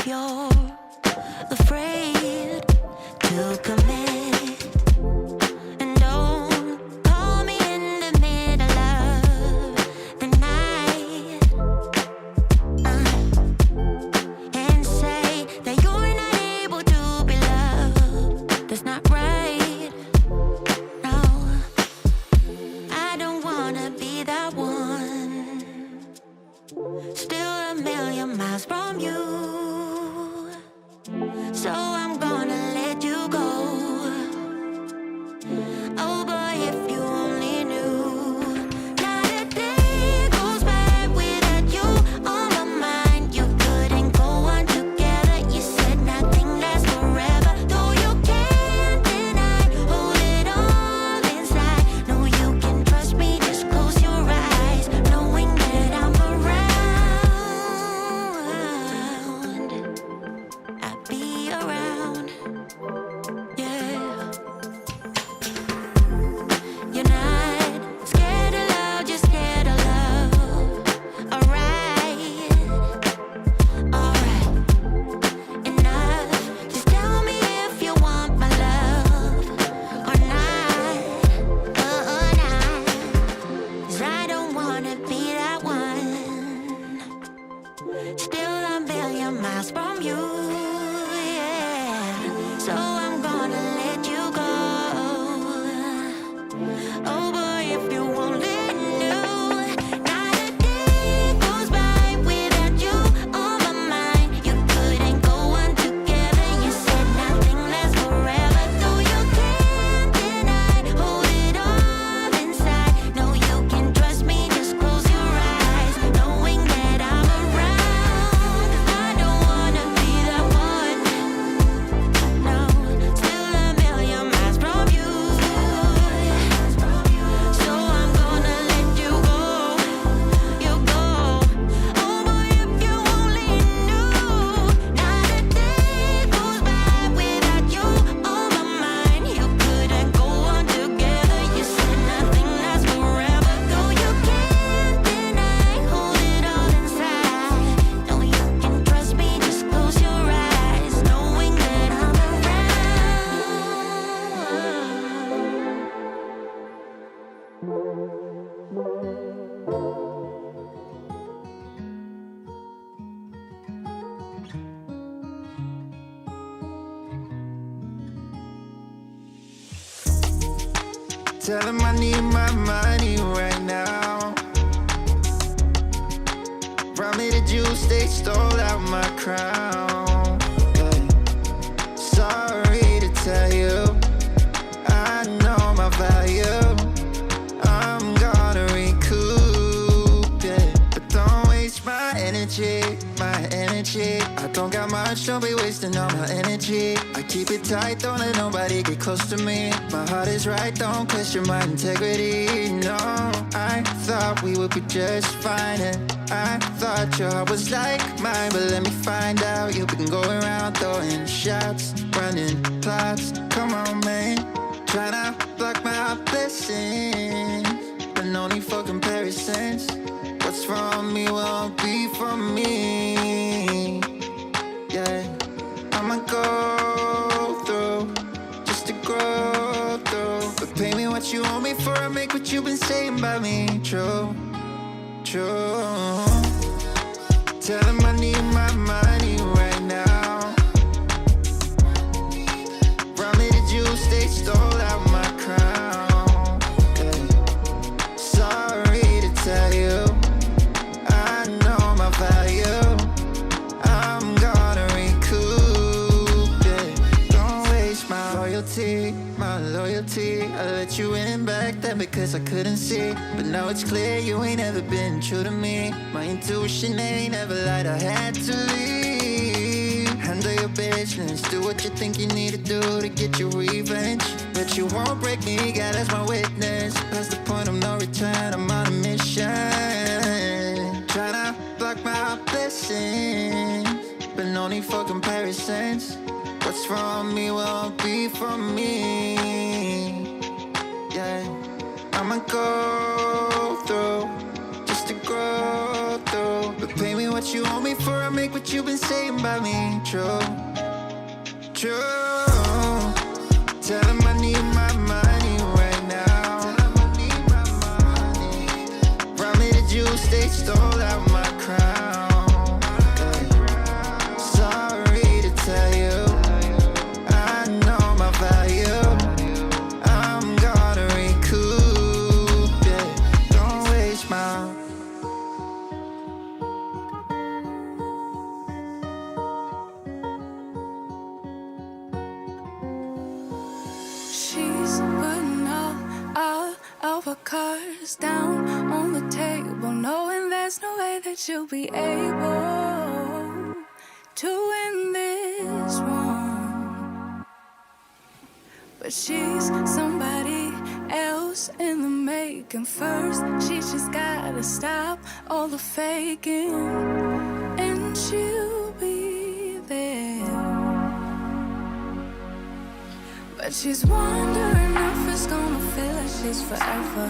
if you're afraid to commit, and don't call me in the middle of the night and say that you're not able to be loved. That's not right. No, I don't wanna be that one. Still a million miles from you, so I'm gonna let you go. Oh boy, if you only knew, not a day goes by without you on my mind. You couldn't go on together. You said nothing lasts forever, though you can't deny. Hold it all inside. No, you can trust me. Just close your eyes, knowing that I'm around. I'll be around. Yeah. You're not scared of love, just scared of love. Alright, alright, enough. Just tell me if you want my love or not, or not. 'Cause I don't wanna be that one. Still a million miles from you, yeah. So I'm gonna let you go. Oh boy, if you only knew, not a day goes by without you on my mind. You couldn't go on together. You said nothing lasts forever, though you can't deny. Hold it all inside. No, you can trust me. Just close your eyes, knowing that I'm around. 'Cause I don't wanna be that one. No, still a million miles from you. So I'm gonna let you go. You go. Oh boy, if you only knew, not a day goes by without you on my mind. You couldn't go on together. You said nothing lasts forever, though you can't deny. Hold it all inside. No, you can trust me. Just close your eyes, knowing that I'm around. Tell him I need my money right now. Brought me the juice, they stole out my crown. Yeah. Sorry to tell you, I know my value. I'm gonna recoup, yeah. But don't waste my energy, my energy. I don't got much, don't be wasting all my energy. I keep it tight, don't let nobody get close to me. My heart is right, don't question my integrity. No, I thought we would be just fine, and I thought your heart was like mine. But let me find out, you've been going around throwing shots, running plots. Come on, man, tryna block my blessings, but no need for comparisons. What's from me won't be from me. Yeah, I'ma go through just to grow through. But pay me what you owe me for I make what you've been saying about me true, true. Tell him I need my money right now. Brought me the juice, they stole out my crown. Yeah. Sorry to tell you, I know my value. I'm gonna recoup, yeah. Don't waste my loyalty, my loyalty. I let you in back then because I couldn't see, but now it's clear you ain't ever been true to me. My intuition ain't ever lied, I had to leave. Handle your business, do what you think you need to do to get your revenge. But you won't break me, God as my witness. Past the point of no return, I'm on a mission. Tryna block my blessings, but no need for comparisons. What's from me won't be from me. Yeah, I'ma go through just to grow through. But pay me what you owe me me before I make what you've been saying about me true. True. Tell him I need my money right now. Brought me the juice, they stole out my crown. Sorry to tell you, I know my value. I'm gonna recoup it. Don't waste my. She's putting all of her cards down on the table, knowing there's no way that you'll be able to win this one. But she's somebody else in the making. First, she just gotta stop all the faking, and she'll be there. But she's wondering if it's gonna feel like she's forever.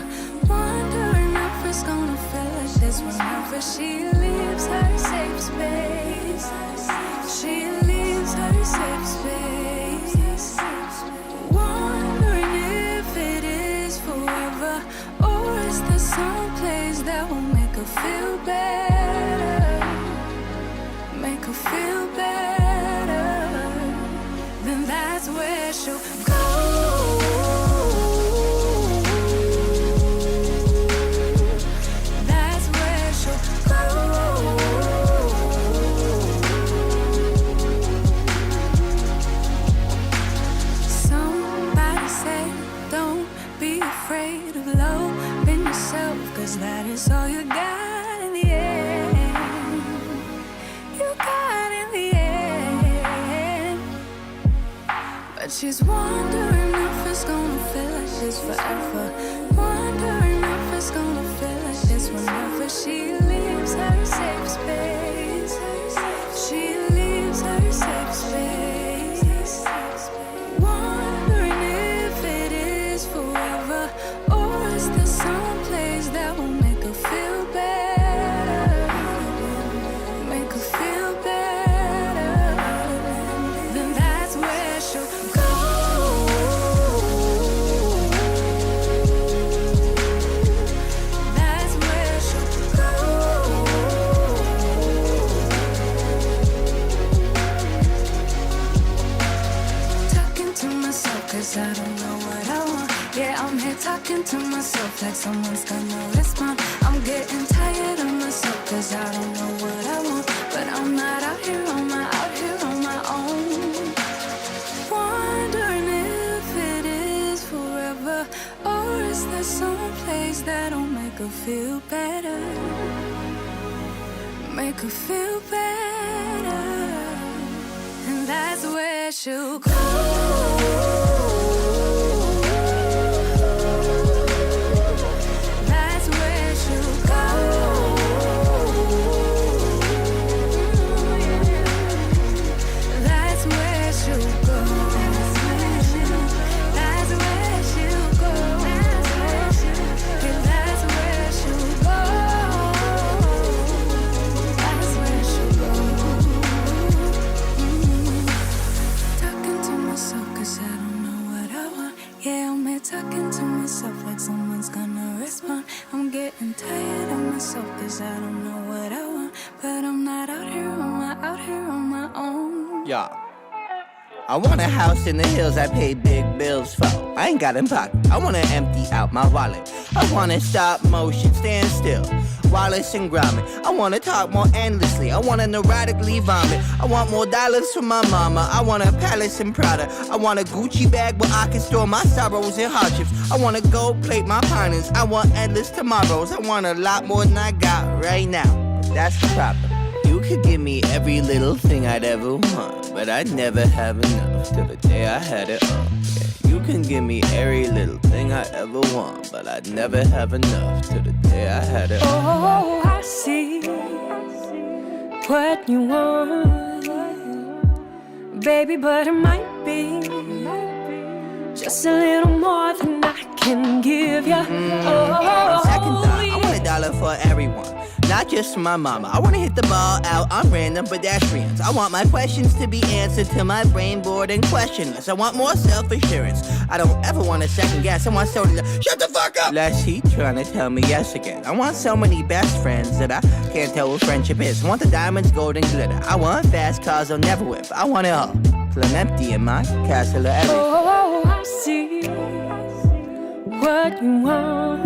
Wondering if it's gonna feel like this whenever she leaves her safe space. She leaves her safe space. Wondering if it is forever, or is there some place that will make her feel better? Make her feel better. Then that's where she'll go. That's where she'll go. Somebody said, don't be afraid of loving yourself, 'cause that is all you got in the end. You got in the end. But she's wondering if it's gonna feel like she's forever. Wondering if it's gonna feel like this whenever she leaves her safe space. She leaves her safe space. Wondering if it is forever, or is there some place that will make her feel better? Make her feel better. Then that's where she'll go. That's where she'll go. Talking to myself 'cause I don't know what I want. Yeah, I'm here talking to myself like someone's gonna respond. I'm getting tired of myself 'cause I don't know what I want. But I'm not out here on my own. Wondering if it is forever, or is there some place that'll make her feel better? Make her feel better. And that's where she'll go. That's where she'll go. That's where she'll go. That's where she'll go. Yeah, that's where she'll go. That's where she'll go. Talking to myself 'cause I don't know what I want. Yeah, I'm here talking to myself like someone's gonna respond. I'm getting tired of myself 'cause I don't know what I want. But I'm not out here on my own. Yeah. I want a house in the hills I pay big bills for. I ain't got in pocket. I wanna empty out my wallet. I wanna stop motion, stand still. Wallace and Gromit. I wanna talk more endlessly. I wanna neurotically vomit. I want more dollars for my mama. I want a palace in Prada. I want a Gucci bag where I can store my sorrows and hardships. I wanna gold plate my partners. I want endless tomorrows. I want a lot more than I got right now. But that's the problem. You could give me every little thing I'd ever want, but I'd never have enough till the day I had it all. Yeah, you can give me every little thing I ever want, but I'd never have enough till the day I had it all. Oh, I see what you want, baby, but it might be just a little more than I can give you. Second thought, I want $1 for everyone. not just for my mama. I wanna hit the ball out on random pedestrians. I want my questions to be answered till my brain bored and questionless. I want more self-assurance. I don't ever want to second guess. I want somebody to shut the fuck up. Less heat trying to tell me yes again. I want so many best friends that I can't tell what friendship is. I want the diamonds, gold, and glitter. I want fast cars I'll never whip. I want it all till I'm empty in my castle of everything. Oh, I see what you want,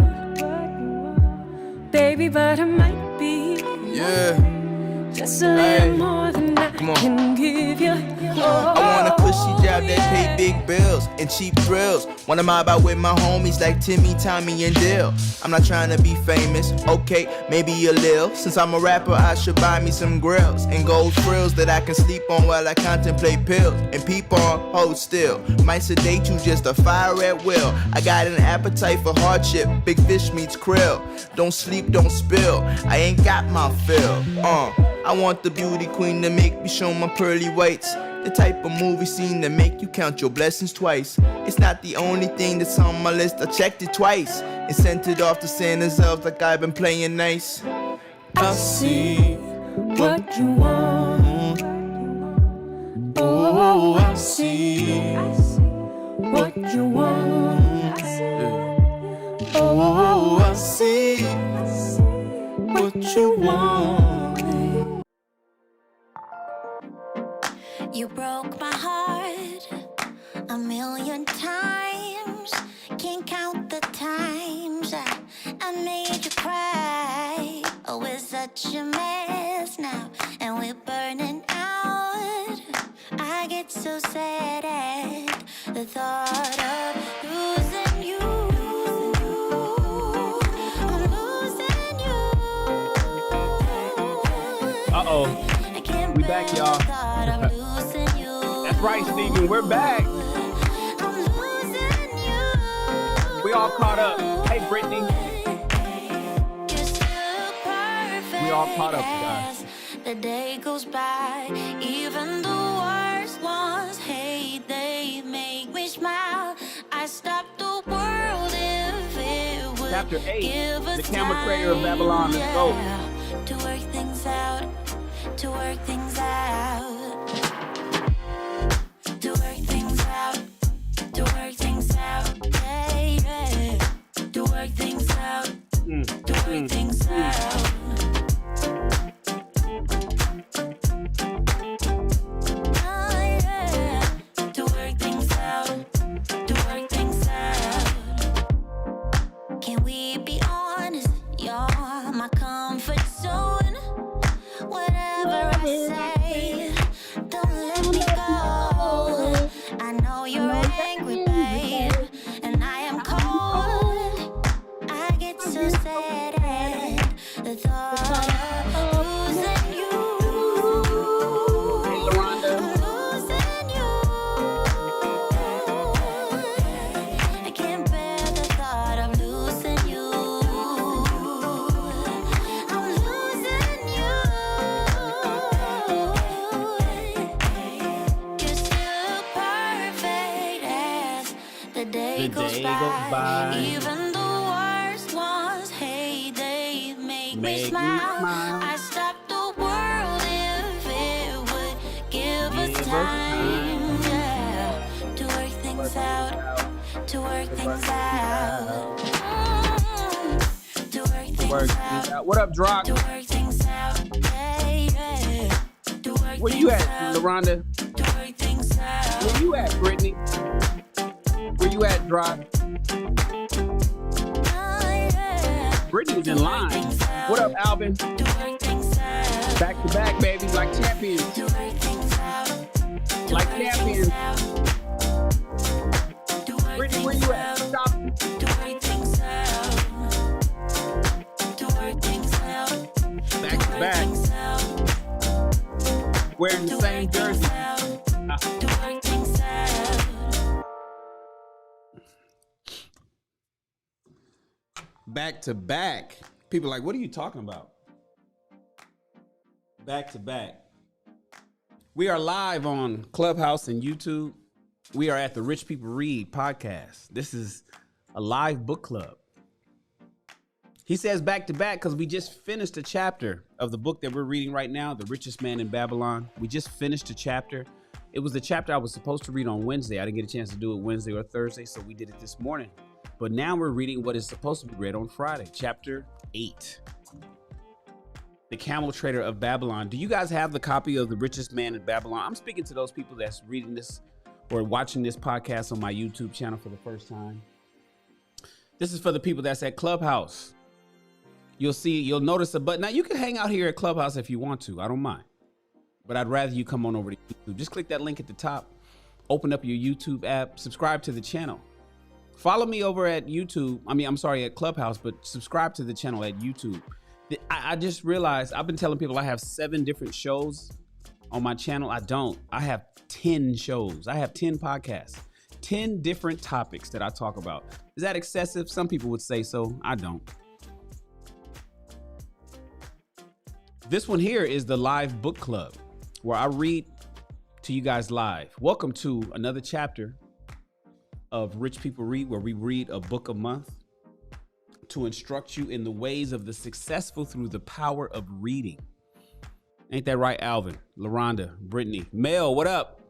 baby, but I might be just a little more than I can give you. I want a cushy job that pay big bills and cheap thrills. Wanna mob out with my homies like Timmy, Tommy, and Dill. I'm not trying to be famous, okay, maybe a lil. Since I'm a rapper, I should buy me some grills and gold frills that I can sleep on while I contemplate pills and peep on, hold still. Might sedate you, just a fire at will. I got an appetite for hardship, big fish meets krill. Don't sleep, don't spill, I ain't got my fill. I want the beauty queen to make me show my pearly whites. The type of movie scene that make you count your blessings twice. It's not the only thing that's on my list, I checked it twice and sent it off to Santa's elves like I've been playing nice. I see what you want. Oh, I see what you want. Oh, I see what you want. You broke my heart 1,000,000 times. Can't count the times I made you cry. Oh, we're such a mess now, and we're burning out. I get so sad at the thought of losing you. I'm losing you. Uh-oh. I can't We back, bear y'all. the thought of losing you. That's right, Steven, we're back. I'm losing you. We all caught up. Hey, Brittany. You're still perfect. We all caught up, guys. as the day goes by, even the worst ones hate, they make me smile. I stop the world if it would Chapter 8, give us the Camel creator of Babylon. Let's go. to work things out, to work things out. To work things out, to work things out, yeah, yeah. To work things out, to work things out. Oh, yeah. To work things out, to work things out. Can we be honest? You're my comfort zone. Whatever I say, don't let me go. I know you're angry, babe, and I am cold. I get so sad at the thought of losing you. Hey, LaRonda. I'm losing you. I can't bear the thought of losing you. I'm losing you. You're still perfect as the day goes by. Even the worst ones hate, they make me smile. I stop the world if it would give us time, yeah, to work things out, to work things out. To work things out, What up, Drock? to work things out, yeah, yeah. To work Where you things at, out, LaRonda? to work things out. Where you at, Brittany? Where you at, Drock? Oh, yeah. Brittany's in line. What up, Alvin? To work things out, Back to back, baby, like champions. to work things out, to Like work champions. things out. To work Brittany, where things you out. at? Stop. To work things out. To work things out. Back to back. Wearing the same jersey. To work things out. Back to back. People are like, what are you talking about? Back to back. We are live on Clubhouse and YouTube. We are at the Rich People Read podcast. This is a live book club. He says back to back because we just finished a chapter of the book that we're reading right now, The Richest Man in Babylon. We just finished a chapter. It was the chapter I was supposed to read on Wednesday. I didn't get a chance to do it Wednesday or Thursday, so we did it this morning. But now we're reading what is supposed to be read on Friday, chapter 8. The Camel Trader of Babylon. Do you guys have the copy of The Richest Man in Babylon? I'm speaking to those people that's reading this or watching this podcast on my YouTube channel for the first time. This is for the people that's at Clubhouse. You'll notice a button. Now you can hang out here at Clubhouse if you want to. I don't mind. But I'd rather you come on over to YouTube. Just click that link at the top. Open up your YouTube app. Subscribe to the channel. Follow me over at YouTube. At Clubhouse, but subscribe to the channel at YouTube. I just realized I've been telling people I have 7 different shows on my channel. I don't. I have 10 shows. I have 10 podcasts, 10 different topics that I talk about. Is that excessive? Some people would say so. I don't. This one here is the live book club where I read to you guys live. Welcome to another chapter of Rich People Read, where we read a book a month to instruct you in the ways of the successful through the power of reading. Ain't that right, Alvin, LaRonda, Brittany, Mel, what up?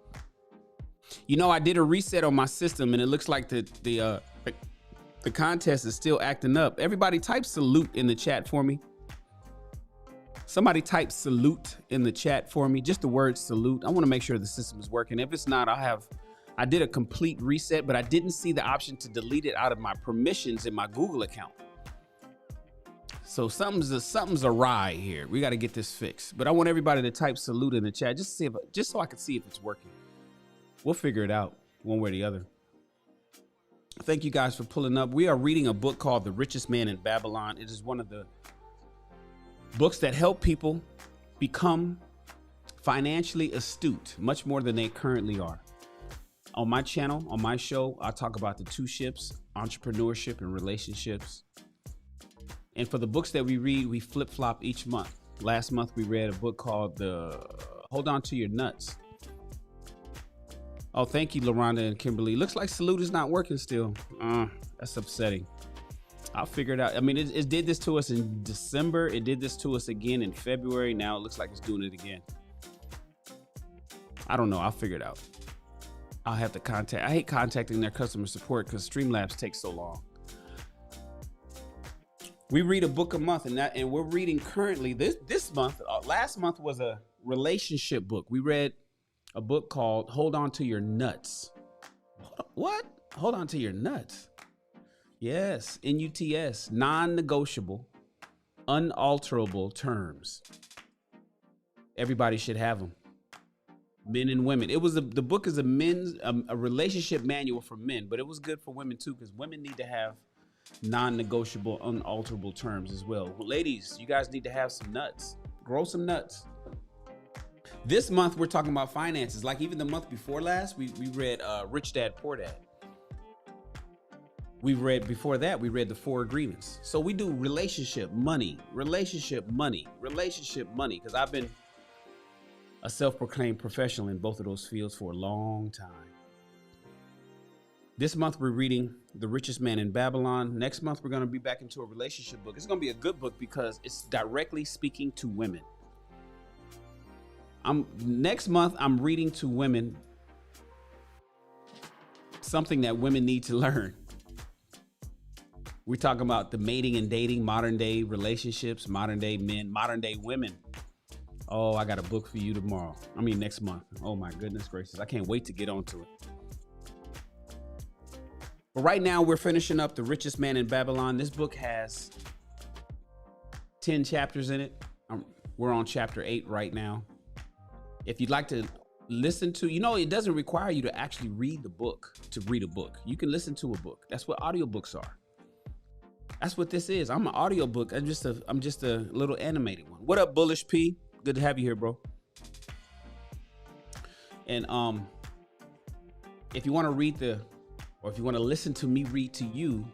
You know, I did a reset on my system and it looks like the contest is still acting up. Everybody type salute in the chat for me. Somebody type salute in the chat for me. Just the word salute. I want to make sure the system is working. If it's not, I did a complete reset, but I didn't see the option to delete it out of my permissions in my Google account. So something's awry here. We got to get this fixed. But I want everybody to type salute in the chat just so I can see if it's working. We'll figure it out one way or the other. Thank you guys for pulling up. We are reading a book called The Richest Man in Babylon. It is one of the books that help people become financially astute, much more than they currently are. On my channel, on my show, I talk about the 2 ships, entrepreneurship and relationships. And for the books that we read, we flip-flop each month. Last month, we read a book called Hold On To Your Nuts. Oh, thank you, LaRonda and Kimberly. Looks like salute is not working still. That's upsetting. I'll figure it out. I mean, it did this to us in December. It did this to us again in February. Now it looks like it's doing it again. I don't know. I'll figure it out. I'll have to contact. I hate contacting their customer support because Streamlabs takes so long. We read a book a month, and we're reading currently this month. Last month was a relationship book. We read a book called Hold On To Your Nuts. What? Hold on to your nuts. Yes, NUTS, non-negotiable, unalterable terms. Everybody should have them. Men and women. The book is a relationship manual for men, but it was good for women too, because women need to have non-negotiable, unalterable terms as well. Ladies, you guys need to have some nuts. Grow some nuts. This month we're talking about finances. Like even the month before last, we read Rich Dad Poor Dad. Before that, we read the 4 agreements. So we do relationship money, because I've been a self-proclaimed professional in both of those fields for a long time. This month, we're reading The Richest Man in Babylon. Next month, we're going to be back into a relationship book. It's going to be a good book because it's directly speaking to women. Next month, I'm reading to women something that women need to learn. We're talking about the mating and dating, modern day relationships, modern day men, modern day women. Oh, I got a book for you next month. Oh my goodness gracious. I can't wait to get onto it. But right now we're finishing up The Richest Man in Babylon. This book has 10 chapters in it. We're on chapter 8 right now. If you'd like to listen to, it doesn't require you to actually read the book to read a book. You can listen to a book. That's what audiobooks are. That's what this is. I'm an audiobook. I'm just a little animated one. What up, Bullish P? Good to have you here, bro. And if you want to read if you want to listen to me read to you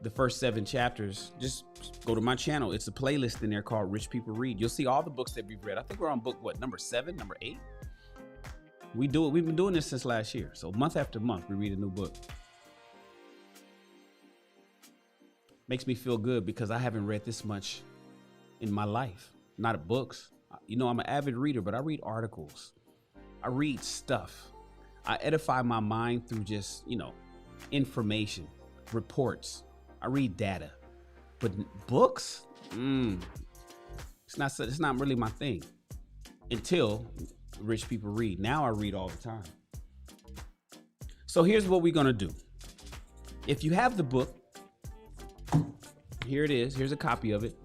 the first 7 chapters, just go to my channel. It's a playlist in there called Rich People Read. You'll see all the books that we've read. I think we're on book, number 7, number 8? We've been doing this since last year. So month after month, we read a new book. Makes me feel good because I haven't read this much in my life. Not at books. You know, I'm an avid reader, but I read articles. I read stuff. I edify my mind through just, information, reports. I read data. But books, it's not really my thing. Until rich people read. Now I read all the time. So here's what we're gonna do. If you have the book, here it is. Here's a copy of it.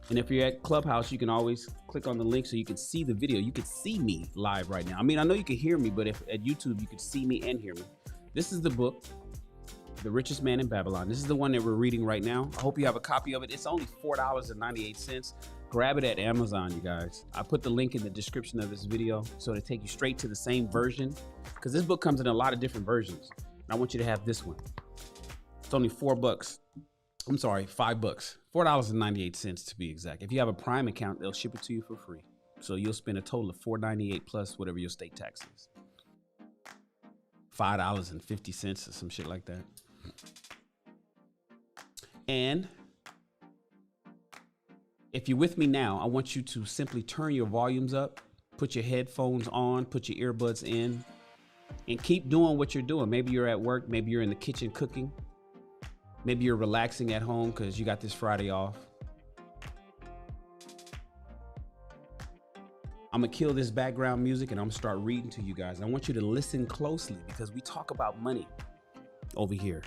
And if you're at Clubhouse, you can always click on the link so you can see the video. You can see me live right now. I mean, I know you can hear me, but if at YouTube, you can see me and hear me. This is the book, The Richest Man in Babylon. This is the one that we're reading right now. I hope you have a copy of it. It's only $4.98. Grab it at Amazon, you guys. I put the link in the description of this video so to take you straight to the same version, because this book comes in a lot of different versions. And I want you to have this one. It's only $5. $4.98 to be exact. If you have a Prime account, they'll ship it to you for free. So you'll spend a total of $4.98 plus whatever your state tax is. $5.50 or some shit like that. And if you're with me now, I want you to simply turn your volumes up, put your headphones on, put your earbuds in, and keep doing what you're doing. Maybe you're at work, maybe you're in the kitchen cooking. Maybe you're relaxing at home because you got this Friday off. I'm going to kill this background music and I'm going to start reading to you guys. I want you to listen closely because we talk about money over here.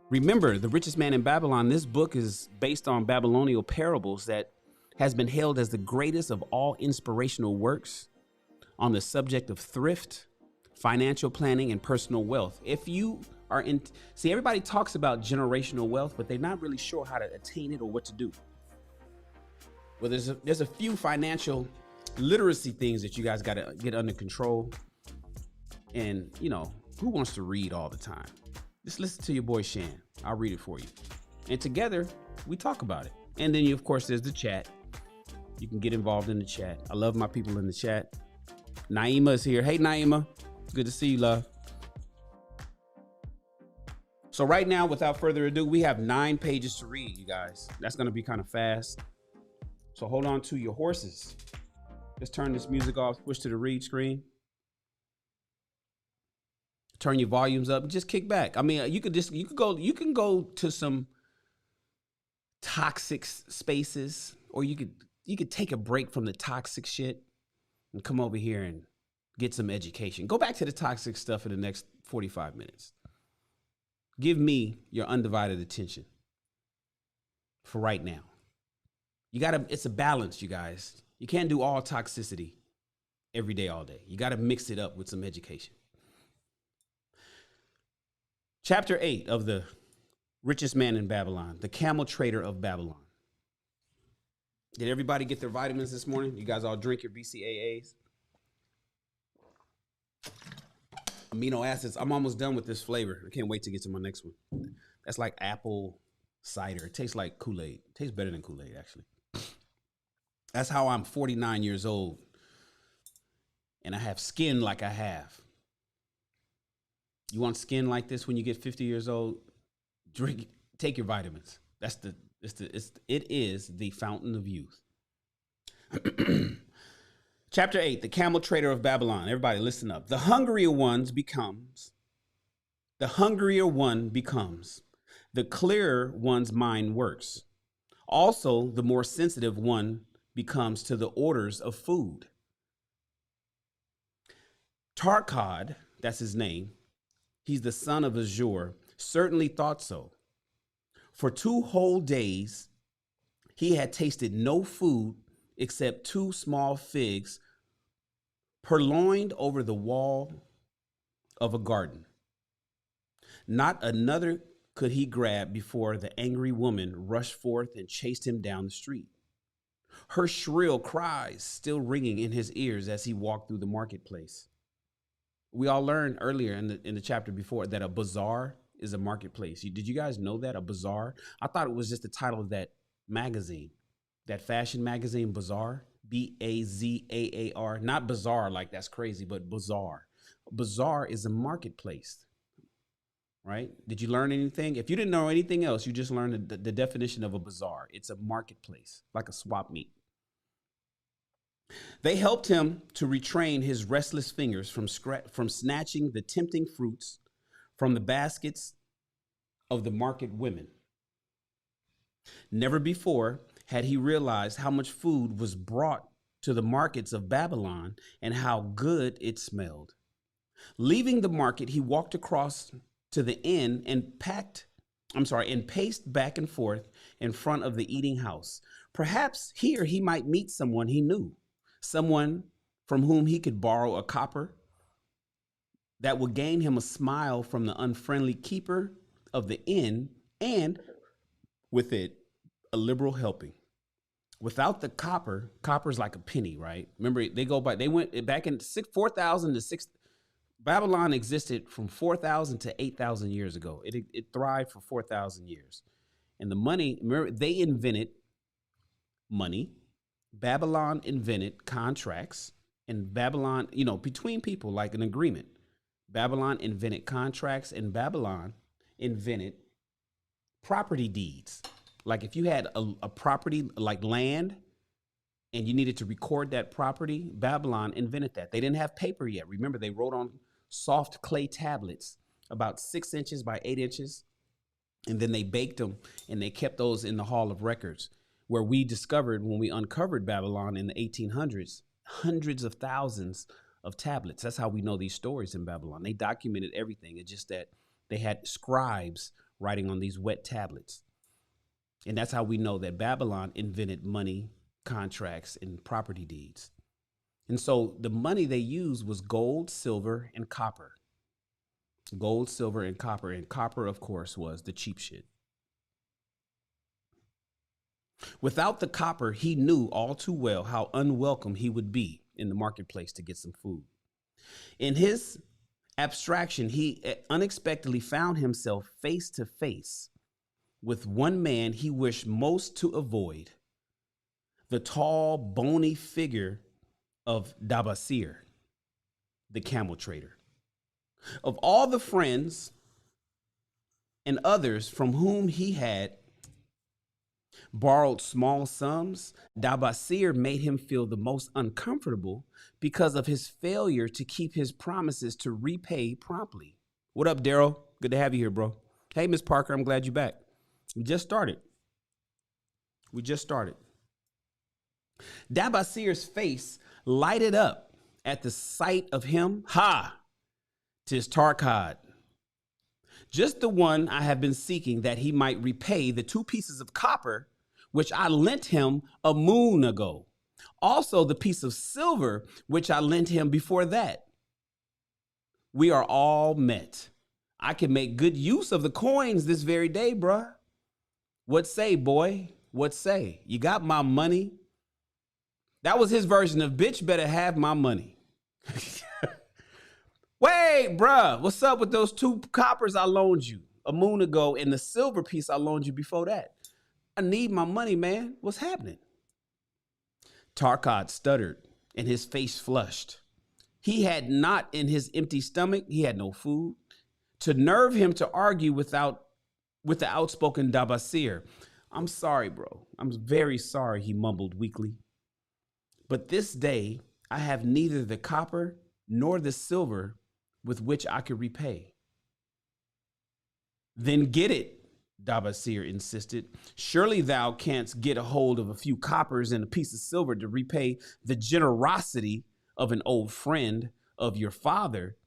Remember, The Richest Man in Babylon, this book is based on Babylonian parables that has been hailed as the greatest of all inspirational works on the subject of thrift, financial planning, and personal wealth. If you are in, see, everybody talks about generational wealth, but they're not really sure how to attain it or what to do. Well, there's a few financial literacy things that you guys got to get under control. And, who wants to read all the time? Just listen to your boy Shannon. I'll read it for you. And together, we talk about it. And then, of course, there's the chat. You can get involved in the chat. I love my people in the chat. Naima is here. Hey, Naima. It's good to see you, love. So right now, without further ado, we have 9 pages to read, you guys. That's going to be kind of fast. So hold on to your horses. Let's turn this music off, push to the read screen. Turn your volumes up and just kick back. I mean, you can go to some toxic spaces, or you could take a break from the toxic shit and come over here and get some education. Go back to the toxic stuff in the next 45 minutes. Give me your undivided attention for right now. It's a balance, you guys. You can't do all toxicity every day, all day. You got to mix it up with some education. Chapter 8 of The Richest Man in Babylon, the Camel Trader of Babylon. Did everybody get their vitamins this morning? You guys all drink your BCAAs? Amino acids. I'm almost done with this flavor. I can't wait to get to my next one. That's like apple cider. It tastes like Kool-Aid. It tastes better than Kool-Aid, actually. That's how I'm 49 years old and I have skin like I have. You want skin like this when you get 50 years old? Take your vitamins. It is the fountain of youth. Chapter 8, the Camel Trader of Babylon. Everybody listen up. The hungrier one becomes, the clearer one's mind works. Also, the more sensitive one becomes to the orders of food. Tarkad, that's his name, he's the son of Azur, certainly thought so. For 2 whole days, he had tasted no food except 2 small figs purloined over the wall of a garden. Not another could he grab before the angry woman rushed forth and chased him down the street, her shrill cries still ringing in his ears as he walked through the marketplace. We all learned earlier in the chapter before that a bazaar is a marketplace. Did you guys know that? A bazaar? I thought it was just the title of that magazine, that fashion magazine, Bazaar, B-A-Z-A-A-R. Not bizarre, like that's crazy, but bazaar. Bazaar is a marketplace. right? Did you learn anything? If you didn't know anything else, you just learned the definition of a bazaar. It's a marketplace, like a swap meet. They helped him to retrain his restless fingers from snatching the tempting fruits from the baskets of the market women. Never before had he realized how much food was brought to the markets of Babylon and how good it smelled. Leaving the market, he walked across to the inn and paced back and forth in front of the eating house. Perhaps here he might meet someone he knew, someone from whom he could borrow a copper that would gain him a smile from the unfriendly keeper of the inn, and with it, a liberal helping. Without the copper's like a penny, right? Remember, they went back in 4,000 to 6. Babylon existed from 4,000 to 8,000 years ago. It thrived for 4,000 years. And the money, remember, they invented money. Babylon invented contracts, and Babylon, between people, like an agreement. Babylon invented contracts, and Babylon invented property deeds. Like if you had a property like land and you needed to record that property, Babylon invented that. They didn't have paper yet. Remember, they wrote on soft clay tablets about 6 inches by 8 inches. And then they baked them and they kept those in the Hall of Records, where we discovered, when we uncovered Babylon in the 1800s, hundreds of thousands of tablets. That's how we know these stories in Babylon. They documented everything. It's just that they had scribes writing on these wet tablets. And that's how we know that Babylon invented money, contracts, and property deeds. And so the money they used was gold, silver, and copper. Gold, silver, and copper. And copper, of course, was the cheap shit. Without the copper, he knew all too well how unwelcome he would be in the marketplace to get some food. In his abstraction, he unexpectedly found himself face to face with one man he wished most to avoid, the tall, bony figure of Dabasir, the camel trader. Of all the friends and others from whom he had borrowed small sums, Dabasir made him feel the most uncomfortable because of his failure to keep his promises to repay promptly. What up, Daryl? Good to have you here, bro. Hey, Miss Parker, I'm glad you're back. We just started. Dabasir's face lighted up at the sight of him. Ha! 'Tis Tarkad, just the one I have been seeking, that he might repay the 2 pieces of copper which I lent him a moon ago. Also the piece of silver which I lent him before that. We are all met. I can make good use of the coins this very day, bruh. What say, boy? What say? You got my money? That was his version of bitch better have my money. Wait, bruh, what's up with those 2 coppers I loaned you a moon ago and the silver piece I loaned you before that? I need my money, man. What's happening? Tarkad stuttered and his face flushed. He had not in his empty stomach, he had no food to nerve him to argue with the outspoken Dabasir. I'm sorry, bro. I'm very sorry, he mumbled weakly. But this day I have neither the copper nor the silver with which I could repay. Then get it, Dabasir insisted. Surely thou canst get a hold of a few coppers and a piece of silver to repay the generosity of an old friend of your father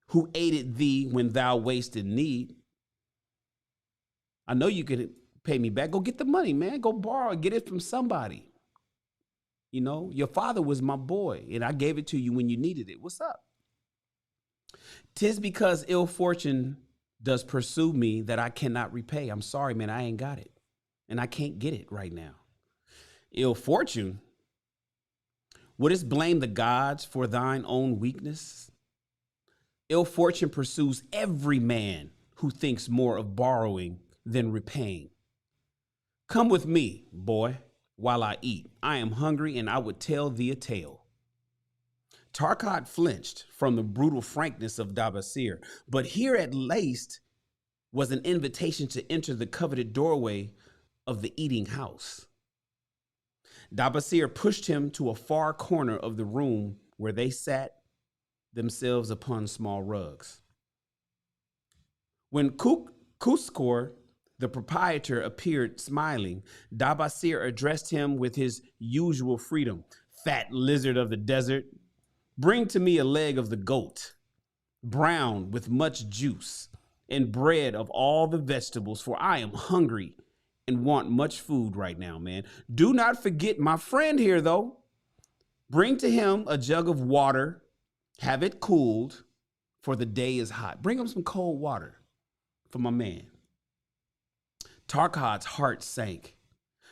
who aided thee when thou wast in need. I know you can pay me back. Go get the money, man. Go borrow it. Get it from somebody. Your father was my boy, and I gave it to you when you needed it. What's up? 'Tis because ill fortune does pursue me that I cannot repay. I'm sorry, man. I ain't got it, and I can't get it right now. Ill fortune? Wouldst blame the gods for thine own weakness? Ill fortune pursues every man who thinks more of borrowing than repaying. Come with me, boy, while I eat. I am hungry, and I would tell thee a tale. Tarkad flinched from the brutal frankness of Dabasir, but here at least was an invitation to enter the coveted doorway of the eating house. Dabasir pushed him to a far corner of the room where they sat themselves upon small rugs. When Kuskor, the proprietor, appeared smiling, Dabasir addressed him with his usual freedom. Fat lizard of the desert, bring to me a leg of the goat, brown with much juice, and bread of all the vegetables, for I am hungry and want much food right now, man. Do not forget my friend here, though. Bring to him a jug of water, have it cooled, for the day is hot. Bring him some cold water for my man. Tarkad's heart sank.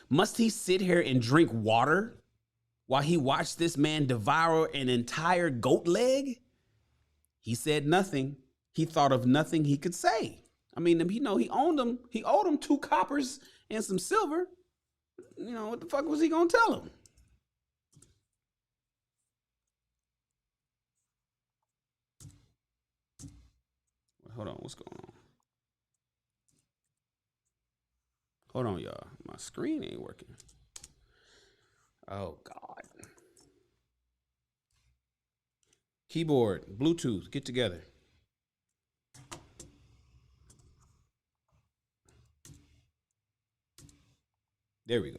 Must he sit here and drink water while he watched this man devour an entire goat leg? He said nothing. He thought of nothing he could say. I mean, he owned him. He owed him 2 coppers and some silver. What the fuck was he gonna tell him? Hold on, what's going on? Hold on, y'all. My screen ain't working. Oh, God. Keyboard, Bluetooth, get together. There we go.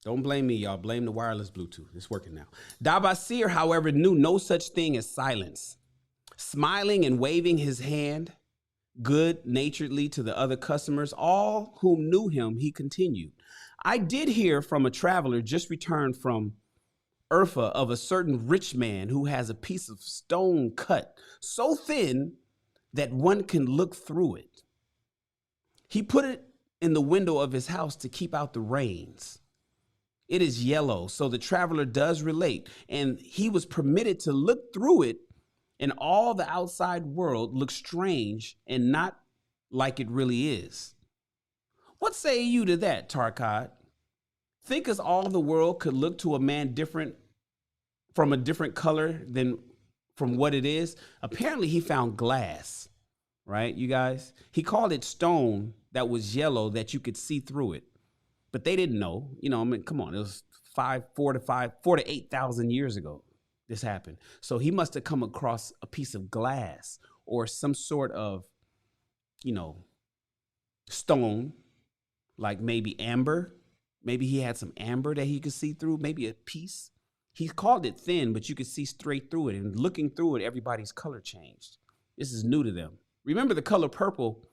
Don't blame me, y'all. Blame the wireless Bluetooth. It's working now. Dabasir, however, knew no such thing as silence. Smiling and waving his hand good-naturedly to the other customers, all whom knew him, he continued. I did hear from a traveler just returned from Urfa of a certain rich man who has a piece of stone cut so thin that one can look through it. He put it in the window of his house to keep out the rains. It is yellow, so the traveler does relate, and he was permitted to look through it, and all the outside world looks strange and not like it really is. What say you to that, Tarkad? Think as all the world could look to a man different from a different color than from what it is. Apparently he found glass, right, you guys? He called it stone that was yellow that you could see through it. But they didn't know, come on, it was 4 to 8,000 years ago this happened. So he must have come across a piece of glass or some sort of, stone, like maybe amber. Maybe he had some amber that he could see through, maybe a piece. He called it thin, but you could see straight through it. And looking through it, everybody's color changed. This is new to them. Remember the color purple,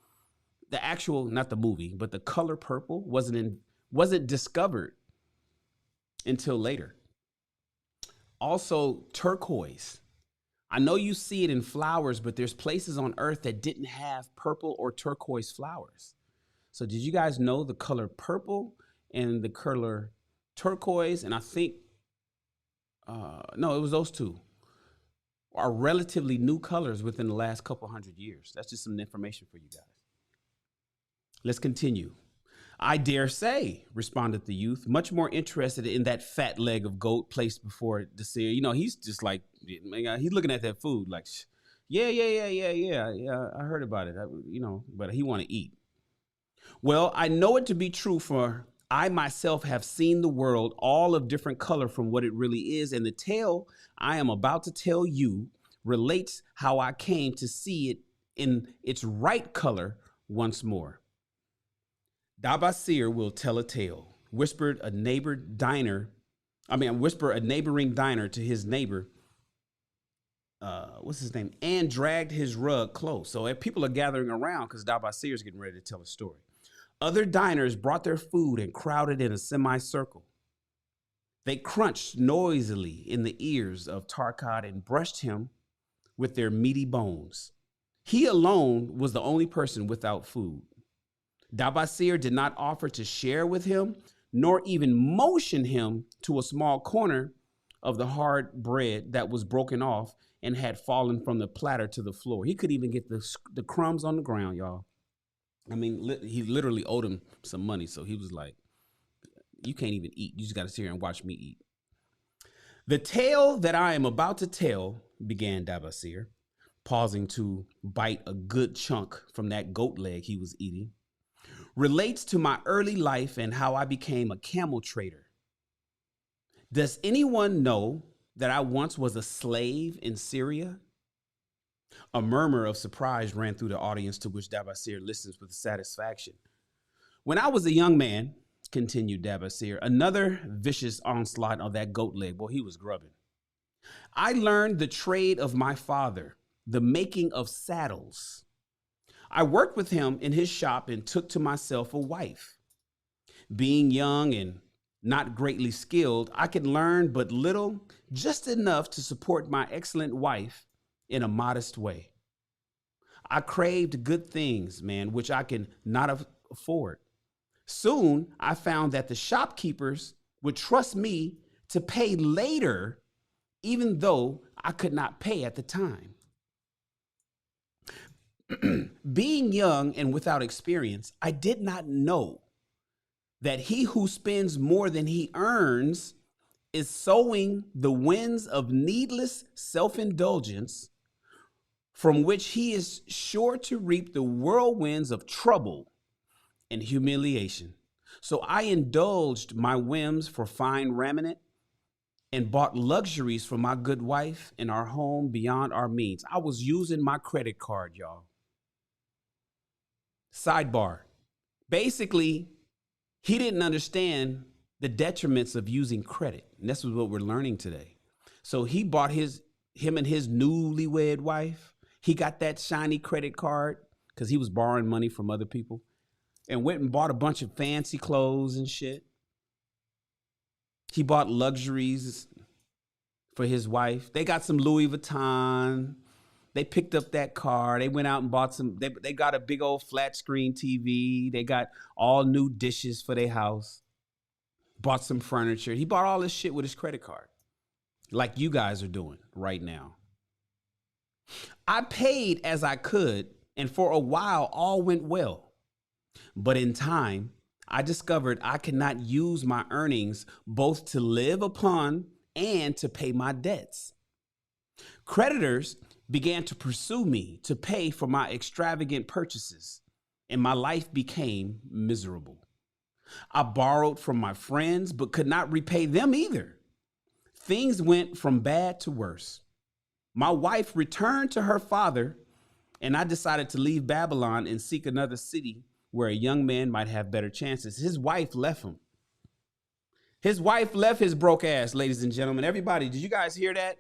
the actual, not the movie, but the color purple wasn't discovered until later. Also, turquoise. I know you see it in flowers, but there's places on earth that didn't have purple or turquoise flowers. So did you guys know the color purple and the color turquoise? And I think, no, it was those two, are relatively new colors within the last couple hundred years. That's just some information for you guys. Let's continue. I dare say, responded the youth, much more interested in that fat leg of goat placed before the seer. He's just like, he's looking at that food like, yeah, I heard about it, but he want to eat. Well, I know it to be true, for I myself have seen the world all of different color from what it really is, and the tale I am about to tell you relates how I came to see it in its right color once more. Dabasir will tell a tale, whispered a neighboring diner to his neighbor, what's his name, and dragged his rug close. So people are gathering around because Dabasir is getting ready to tell a story. Other diners brought their food and crowded in a semicircle. They crunched noisily in the ears of Tarkad and brushed him with their meaty bones. He alone was the only person without food. Dabasir did not offer to share with him, nor even motion him to a small corner of the hard bread that was broken off and had fallen from the platter to the floor. He could even get the crumbs on the ground, y'all. I mean, he literally owed him some money, so he was like, you can't even eat. You just got to sit here and watch me eat. The tale that I am about to tell, began Dabasir, pausing to bite a good chunk from that goat leg he was eating, relates to my early life and how I became a camel trader. Does anyone know that I once was a slave in Syria? A murmur of surprise ran through the audience, to which Dabasir listens with satisfaction. When I was a young man, continued Dabasir, another vicious onslaught on that goat leg. Boy, he was grubbing. I learned the trade of my father, the making of saddles. I worked with him in his shop and took to myself a wife. Being young and not greatly skilled, I could learn but little, just enough to support my excellent wife in a modest way. I craved good things, man, which I can not afford. Soon, I found that the shopkeepers would trust me to pay later, even though I could not pay at the time. Being young and without experience, I did not know that he who spends more than he earns is sowing the winds of needless self-indulgence, from which he is sure to reap the whirlwinds of trouble and humiliation. So I indulged my whims for fine raiment and bought luxuries for my good wife and our home beyond our means. I was using my credit card, y'all. Sidebar. Basically, he didn't understand the detriments of using credit. And this is what we're learning today. So he bought him and his newlywed wife. He got that shiny credit card because he was borrowing money from other people, and went and bought a bunch of fancy clothes and shit. He bought luxuries for his wife. They got some Louis Vuitton. They picked up that car. They went out and bought some. They got a big old flat screen TV. They got all new dishes for their house. Bought some furniture. He bought all this shit with his credit card, like you guys are doing right now. I paid as I could, and for a while, all went well. But in time, I discovered I could not use my earnings both to live upon and to pay my debts. Creditors began to pursue me to pay for my extravagant purchases, and my life became miserable. I borrowed from my friends, but could not repay them either. Things went from bad to worse. My wife returned to her father, and I decided to leave Babylon and seek another city where a young man might have better chances. His wife left him. His wife left his broke ass, ladies and gentlemen. Everybody, did you guys hear that?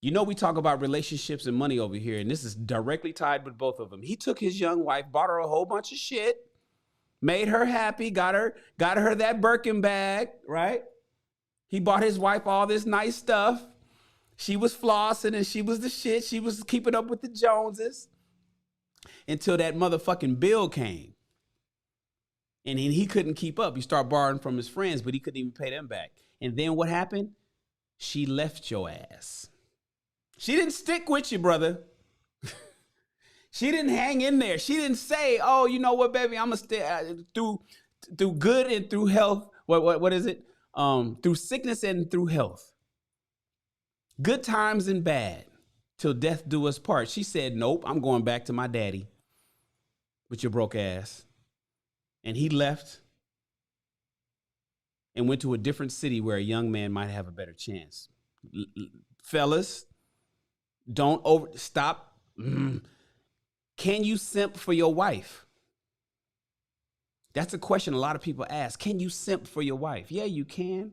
You know, we talk about relationships and money over here, and this is directly tied with both of them. He took his young wife, bought her a whole bunch of shit, made her happy, got her that Birkin bag, right? He bought his wife all this nice stuff. She was flossing and she was the shit. She was keeping up with the Joneses until that motherfucking bill came. And then he couldn't keep up. He started borrowing from his friends, but he couldn't even pay them back. And then what happened? She left your ass. She didn't stick with you, brother. She didn't hang in there. She didn't say, oh, you know what, baby, I'm going to stay through good and through health. What is it? Through sickness and through health. Good times and bad, till death do us part. She said, nope, I'm going back to my daddy with your broke ass. And he left and went to a different city where a young man might have a better chance. Fellas, don't stop. Can you simp for your wife? That's a question a lot of people ask. Can you simp for your wife? Yeah, you can,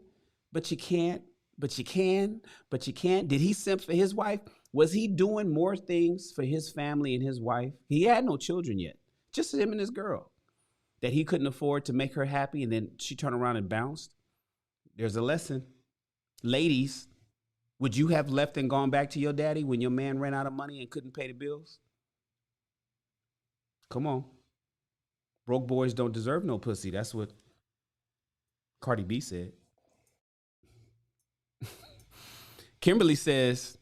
but you can't. But you can, but you can't. Did he simp for his wife? Was he doing more things for his family and his wife? He had no children yet, just him and his girl, that he couldn't afford to make her happy, and then she turned around and bounced. There's a lesson. Ladies, would you have left and gone back to your daddy when your man ran out of money and couldn't pay the bills? Come on. Broke boys don't deserve no pussy. That's what Cardi B said. Kimberly says,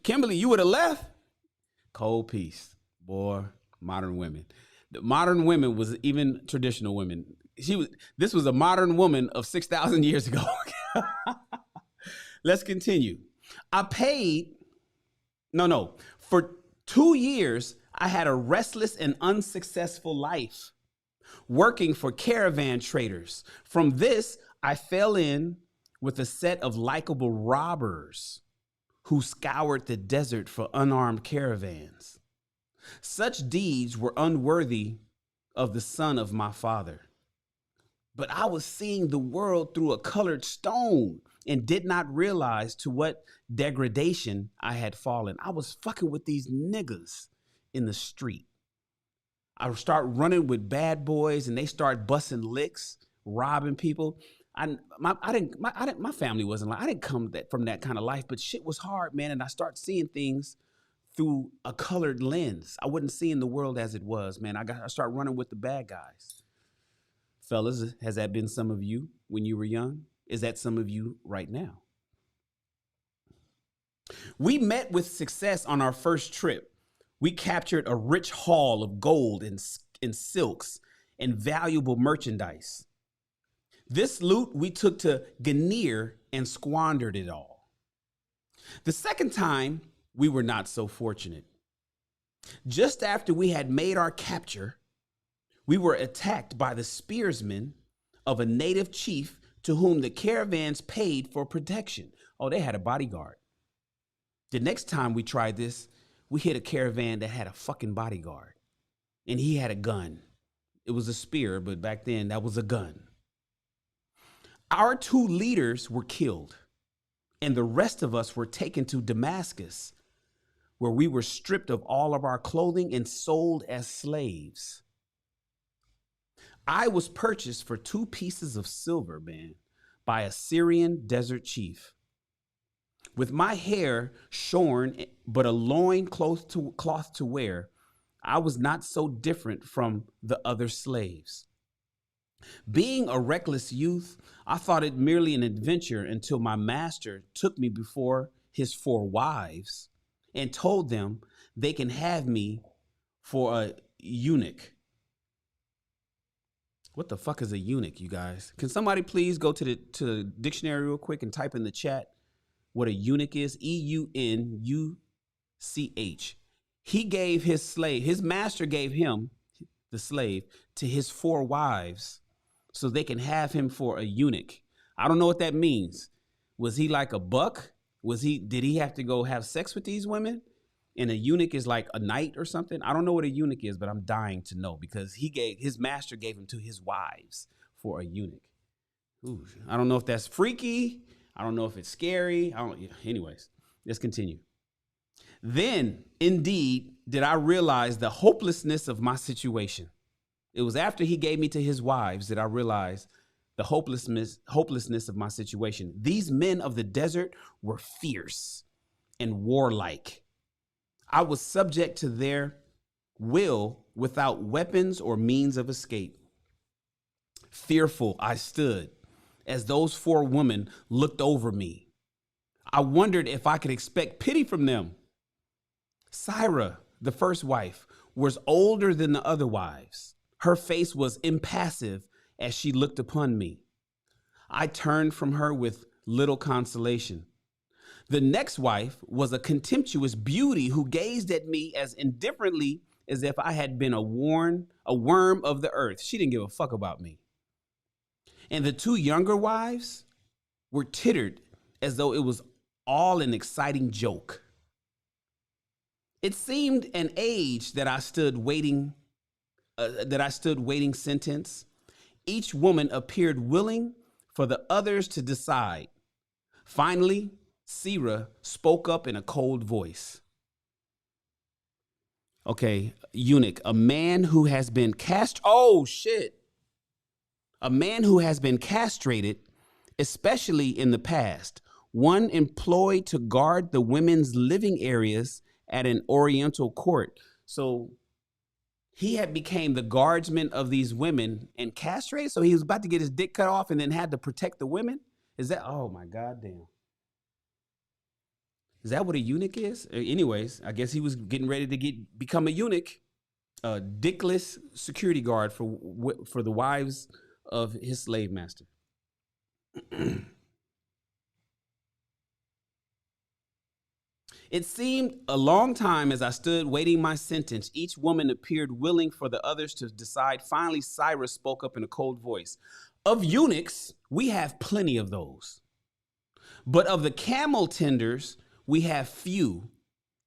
Kimberly, you would have left? Cold piece. Boy, modern women. The modern women was even traditional women. This was a modern woman of 6,000 years ago. Let's continue. I paid No. For 2 years, I had a restless and unsuccessful life working for caravan traders. From this, I fell in with a set of likable robbers who scoured the desert for unarmed caravans. Such deeds were unworthy of the son of my father. But I was seeing the world through a colored stone and did not realize to what degradation I had fallen. I was fucking with these niggas in the street. I would start running with bad boys and they start busting licks, robbing people. My family wasn't like, I didn't come from that kind of life, but shit was hard, man. And I start seeing things through a colored lens. I wasn't seeing the world as it was, man. I start running with the bad guys. Fellas, has that been some of you when you were young? Is that some of you right now? We met with success on our first trip. We captured a rich haul of gold and silks and valuable merchandise. This loot we took to Ganir and squandered it all. The second time, we were not so fortunate. Just after we had made our capture, we were attacked by the spearsmen of a native chief to whom the caravans paid for protection. Oh, they had a bodyguard. The next time we tried this, we hit a caravan that had a fucking bodyguard. And he had a gun. It was a spear, but back then that was a gun. Our 2 leaders were killed, and the rest of us were taken to Damascus, where we were stripped of all of our clothing and sold as slaves. I was purchased for 2 pieces of silver, man, by a Syrian desert chief. With my hair shorn, but a loin cloth to wear, I was not so different from the other slaves. Being a reckless youth, I thought it merely an adventure until my master took me before his 4 wives and told them they can have me for a eunuch. What the fuck is a eunuch, you guys? Can somebody please go to the dictionary real quick and type in the chat what a eunuch is? EUNUCH. He gave his master gave him, the slave, to his 4 wives so they can have him for a eunuch. I don't know what that means. Was he like a buck? Did he have to go have sex with these women? And a eunuch is like a knight or something. I don't know what a eunuch is, but I'm dying to know because his master gave him to his wives for a eunuch. Ooh, I don't know if that's freaky. I don't know if it's scary. Anyways, let's continue. Then, indeed, did I realize the hopelessness of my situation. It was after he gave me to his wives that I realized the hopelessness of my situation. These men of the desert were fierce and warlike. I was subject to their will without weapons or means of escape. Fearful, I stood as those 4 women looked over me. I wondered if I could expect pity from them. Syra, the first wife, was older than the other wives. Her face was impassive as she looked upon me. I turned from her with little consolation. The next wife was a contemptuous beauty who gazed at me as indifferently as if I had been a worm of the earth. She didn't give a fuck about me. And the 2 younger wives were tittered as though it was all an exciting joke. It seemed an age that I stood waiting sentence. Each woman appeared willing for the others to decide. Finally, Syra spoke up in a cold voice. Okay, eunuch, a man who has been A man who has been castrated, especially in the past, one employed to guard the women's living areas at an oriental court. So he had became the guardsman of these women and castrated. So he was about to get his dick cut off and then had to protect the women. Is that, oh my God damn. Is that what a eunuch is? Anyways, I guess he was getting ready to become a eunuch, a dickless security guard for the wives of his slave master. It seemed a long time as I stood waiting my sentence. Each woman appeared willing for the others to decide. Finally, Cyrus spoke up in a cold voice. Of eunuchs, we have plenty of those. But of the camel tenders, we have few,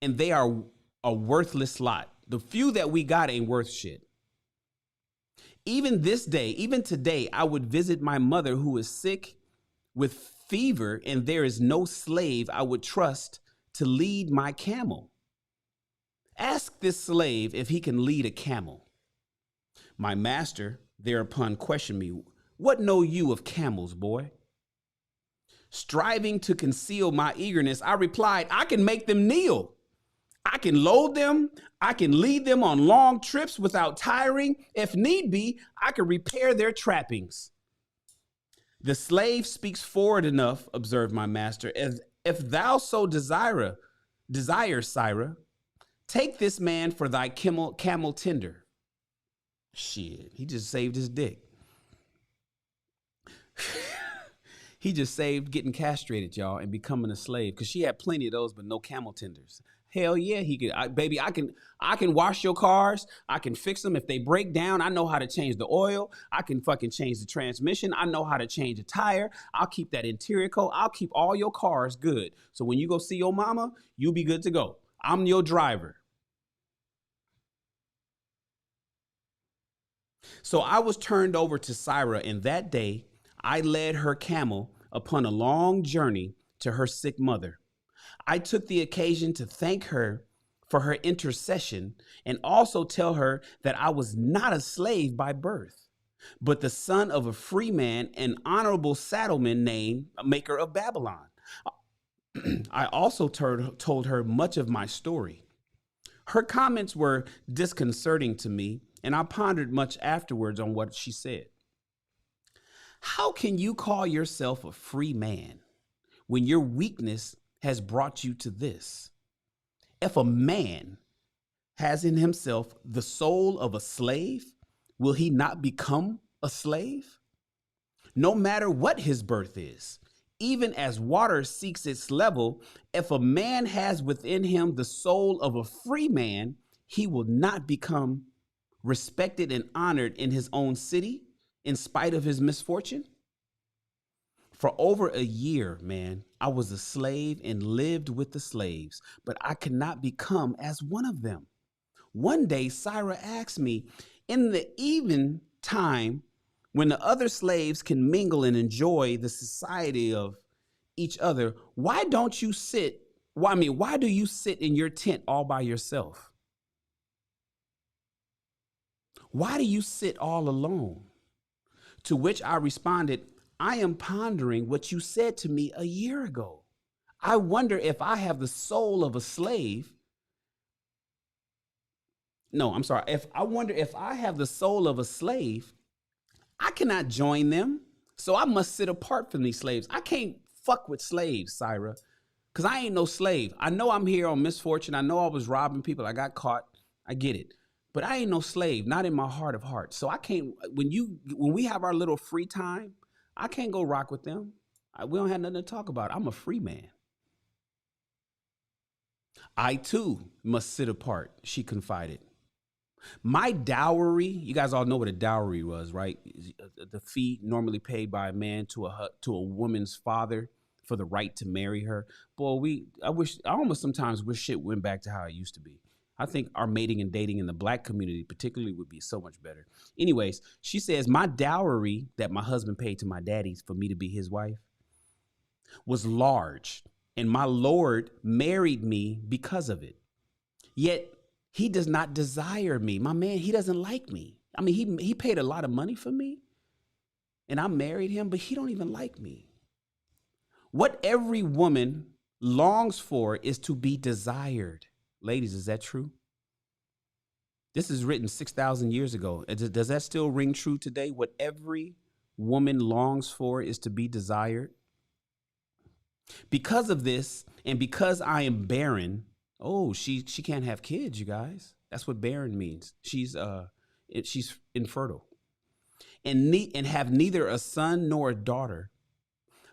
and they are a worthless lot. The few that we got ain't worth shit. Even this day, even today, I would visit my mother who is sick with fever, and there is no slave I would trust to lead my camel. Ask this slave if he can lead a camel. My master thereupon questioned me, what know you of camels, boy? Striving to conceal my eagerness, I replied, I can make them kneel. I can load them. I can lead them on long trips without tiring. If need be, I can repair their trappings. The slave speaks forward enough, observed my master, as if thou so desire, Sirrah, take this man for thy camel tender. Shit, he just saved his dick. He just saved getting castrated, y'all, and becoming a slave, because she had plenty of those, but no camel tenders. Hell yeah, he could. Baby, I can wash your cars. I can fix them if they break down. I know how to change the oil. I can fucking change the transmission. I know how to change a tire. I'll keep that interior coat. I'll keep all your cars good. So when you go see your mama, you'll be good to go. I'm your driver. So I was turned over to Sirrah, and that day I led her camel upon a long journey to her sick mother. I took the occasion to thank her for her intercession and also tell her that I was not a slave by birth, but the son of a free man, an honorable saddleman named Maker of Babylon. I also told her much of my story. Her comments were disconcerting to me, and I pondered much afterwards on what she said. How can you call yourself a free man when your weakness has brought you to this? If a man has in himself the soul of a slave, will he not become a slave? No matter what his birth is, even as water seeks its level, if a man has within him the soul of a free man, he will not become respected and honored in his own city in spite of his misfortune. For over a year, man, I was a slave and lived with the slaves, but I could not become as one of them. One day, Sirrah asked me, in the even time when the other slaves can mingle and enjoy the society of each other, why do you sit in your tent all by yourself? Why do you sit all alone? To which I responded, I am pondering what you said to me a year ago. I wonder if I have the soul of a slave. No, I'm sorry. I wonder if I have the soul of a slave, I cannot join them. So I must sit apart from these slaves. I can't fuck with slaves, Sirrah, because I ain't no slave. I know I'm here on misfortune. I know I was robbing people. I got caught. I get it. But I ain't no slave, not in my heart of hearts. So I can't, when we have our little free time, I can't go rock with them. We don't have nothing to talk about. I'm a free man. I too must sit apart, she confided. My dowry, you guys all know what a dowry was, right? The fee normally paid by a man to a woman's father for the right to marry her. Boy, I almost sometimes wish shit went back to how it used to be. I think our mating and dating in the black community particularly would be so much better. Anyways, she says, my dowry that my husband paid to my daddy for me to be his wife was large, and my Lord married me because of it. Yet he does not desire me. My man, he doesn't like me. I mean, he paid a lot of money for me, and I married him, but he don't even like me. What every woman longs for is to be desired. Ladies, is that true? This is written 6,000 years ago. Does that still ring true today? What every woman longs for is to be desired. Because of this, and because I am barren, she can't have kids, you guys. That's what barren means. She's infertile. And have neither a son nor a daughter.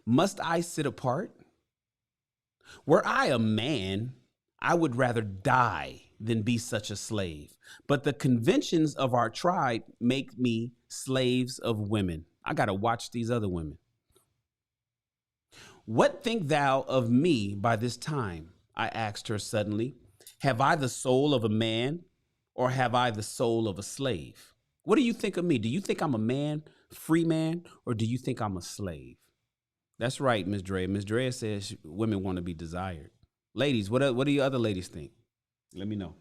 Must I sit apart? Were I a man, I would rather die than be such a slave. But the conventions of our tribe make me slaves of women. I got to watch these other women. What think thou of me by this time? I asked her suddenly. Have I the soul of a man, or have I the soul of a slave? What do you think of me? Do you think I'm a man, free man, or do you think I'm a slave? That's right, Ms. Drea. Ms. Drea says women want to be desired. Ladies, what do you other ladies think? Let me know.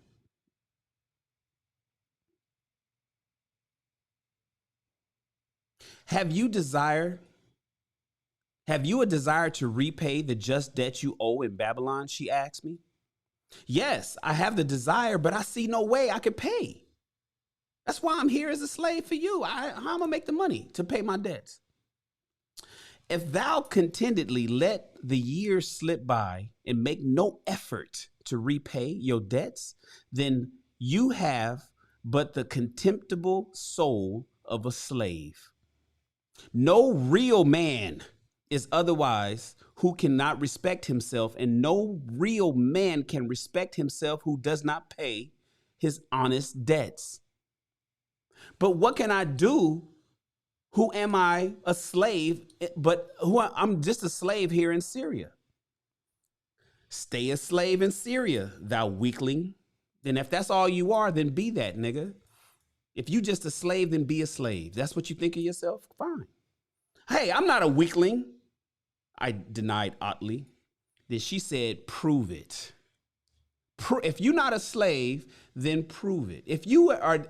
Have you a desire to repay the just debt you owe in Babylon? She asked me. Yes, I have the desire, but I see no way I could pay. That's why I'm here as a slave for you. How am I gonna make the money to pay my debts? If thou contentedly let the years slip by and make no effort to repay your debts, then you have but the contemptible soul of a slave. No real man is otherwise who cannot respect himself, and no real man can respect himself who does not pay his honest debts. But what can I do? Who am I a slave? I'm just a slave here in Syria. Stay a slave in Syria, thou weakling. Then if that's all you are, then be that, nigga. If you just a slave, then be a slave. That's what you think of yourself? Fine. Hey, I'm not a weakling, I denied hotly. Then she said, prove it. If you're not a slave, then prove it. If you are,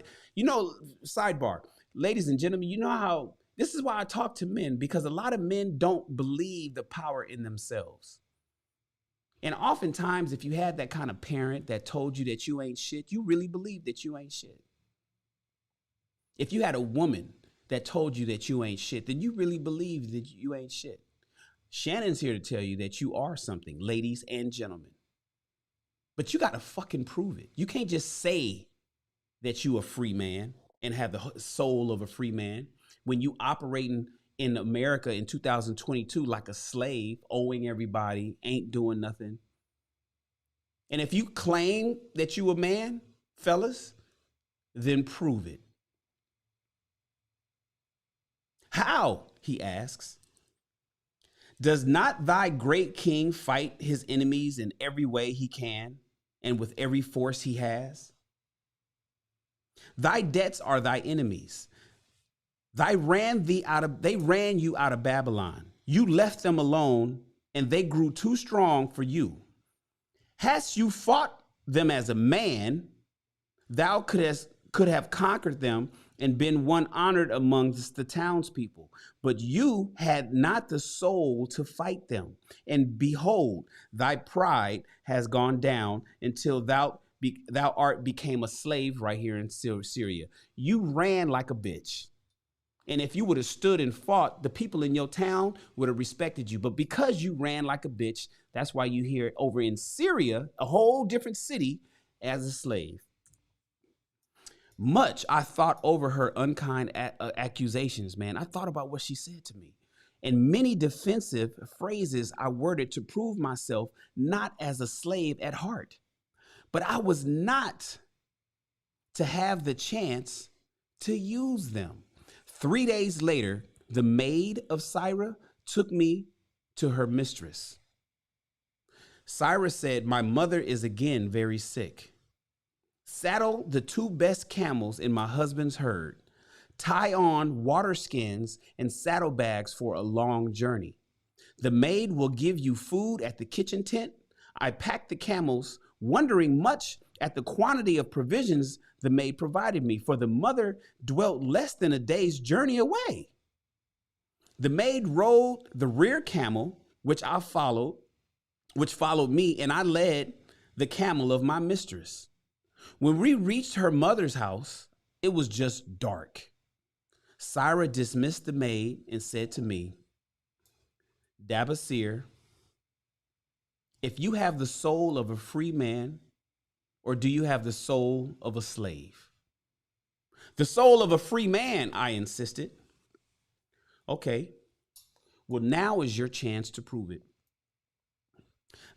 sidebar, ladies and gentlemen, you know how, this is why I talk to men, because a lot of men don't believe the power in themselves. And oftentimes, if you had that kind of parent that told you that you ain't shit, you really believe that you ain't shit. If you had a woman that told you that you ain't shit, then you really believe that you ain't shit. Shannon's here to tell you that you are something, ladies and gentlemen. But you got to fucking prove it. You can't just say that you a free man and have the soul of a free man when you operating in America in 2022 like a slave, owing everybody, ain't doing nothing. And if you claim that you a man, fellas, then prove it. How? He asks. Does not thy great king fight his enemies in every way he can and with every force he has? Thy debts are thy enemies. They ran you out of Babylon. You left them alone, and they grew too strong for you. Hadst you fought them as a man, thou could have conquered them and been one honored amongst the townspeople. But you had not the soul to fight them. And behold, thy pride has gone down until thou became a slave right here in Syria. You ran like a bitch. And if you would have stood and fought, the people in your town would have respected you. But because you ran like a bitch, that's why you here over in Syria, a whole different city, as a slave. Much I thought over her unkind accusations, man. I thought about what she said to me. And many defensive phrases I worded to prove myself not as a slave at heart. But I was not to have the chance to use them. 3 days later, the maid of Syra took me to her mistress. Syra said, my mother is again very sick. Saddle the 2 best camels in my husband's herd. Tie on water skins and saddlebags for a long journey. The maid will give you food at the kitchen tent. I packed the camels, wondering much at the quantity of provisions the maid provided me, for the mother dwelt less than a day's journey away. The maid rode the rear camel, which followed me, and I led the camel of my mistress. When we reached her mother's house, it was just dark. Syra dismissed the maid and said to me, Dabasir, if you have the soul of a free man, or do you have the soul of a slave? The soul of a free man, I insisted. Okay, well, now is your chance to prove it.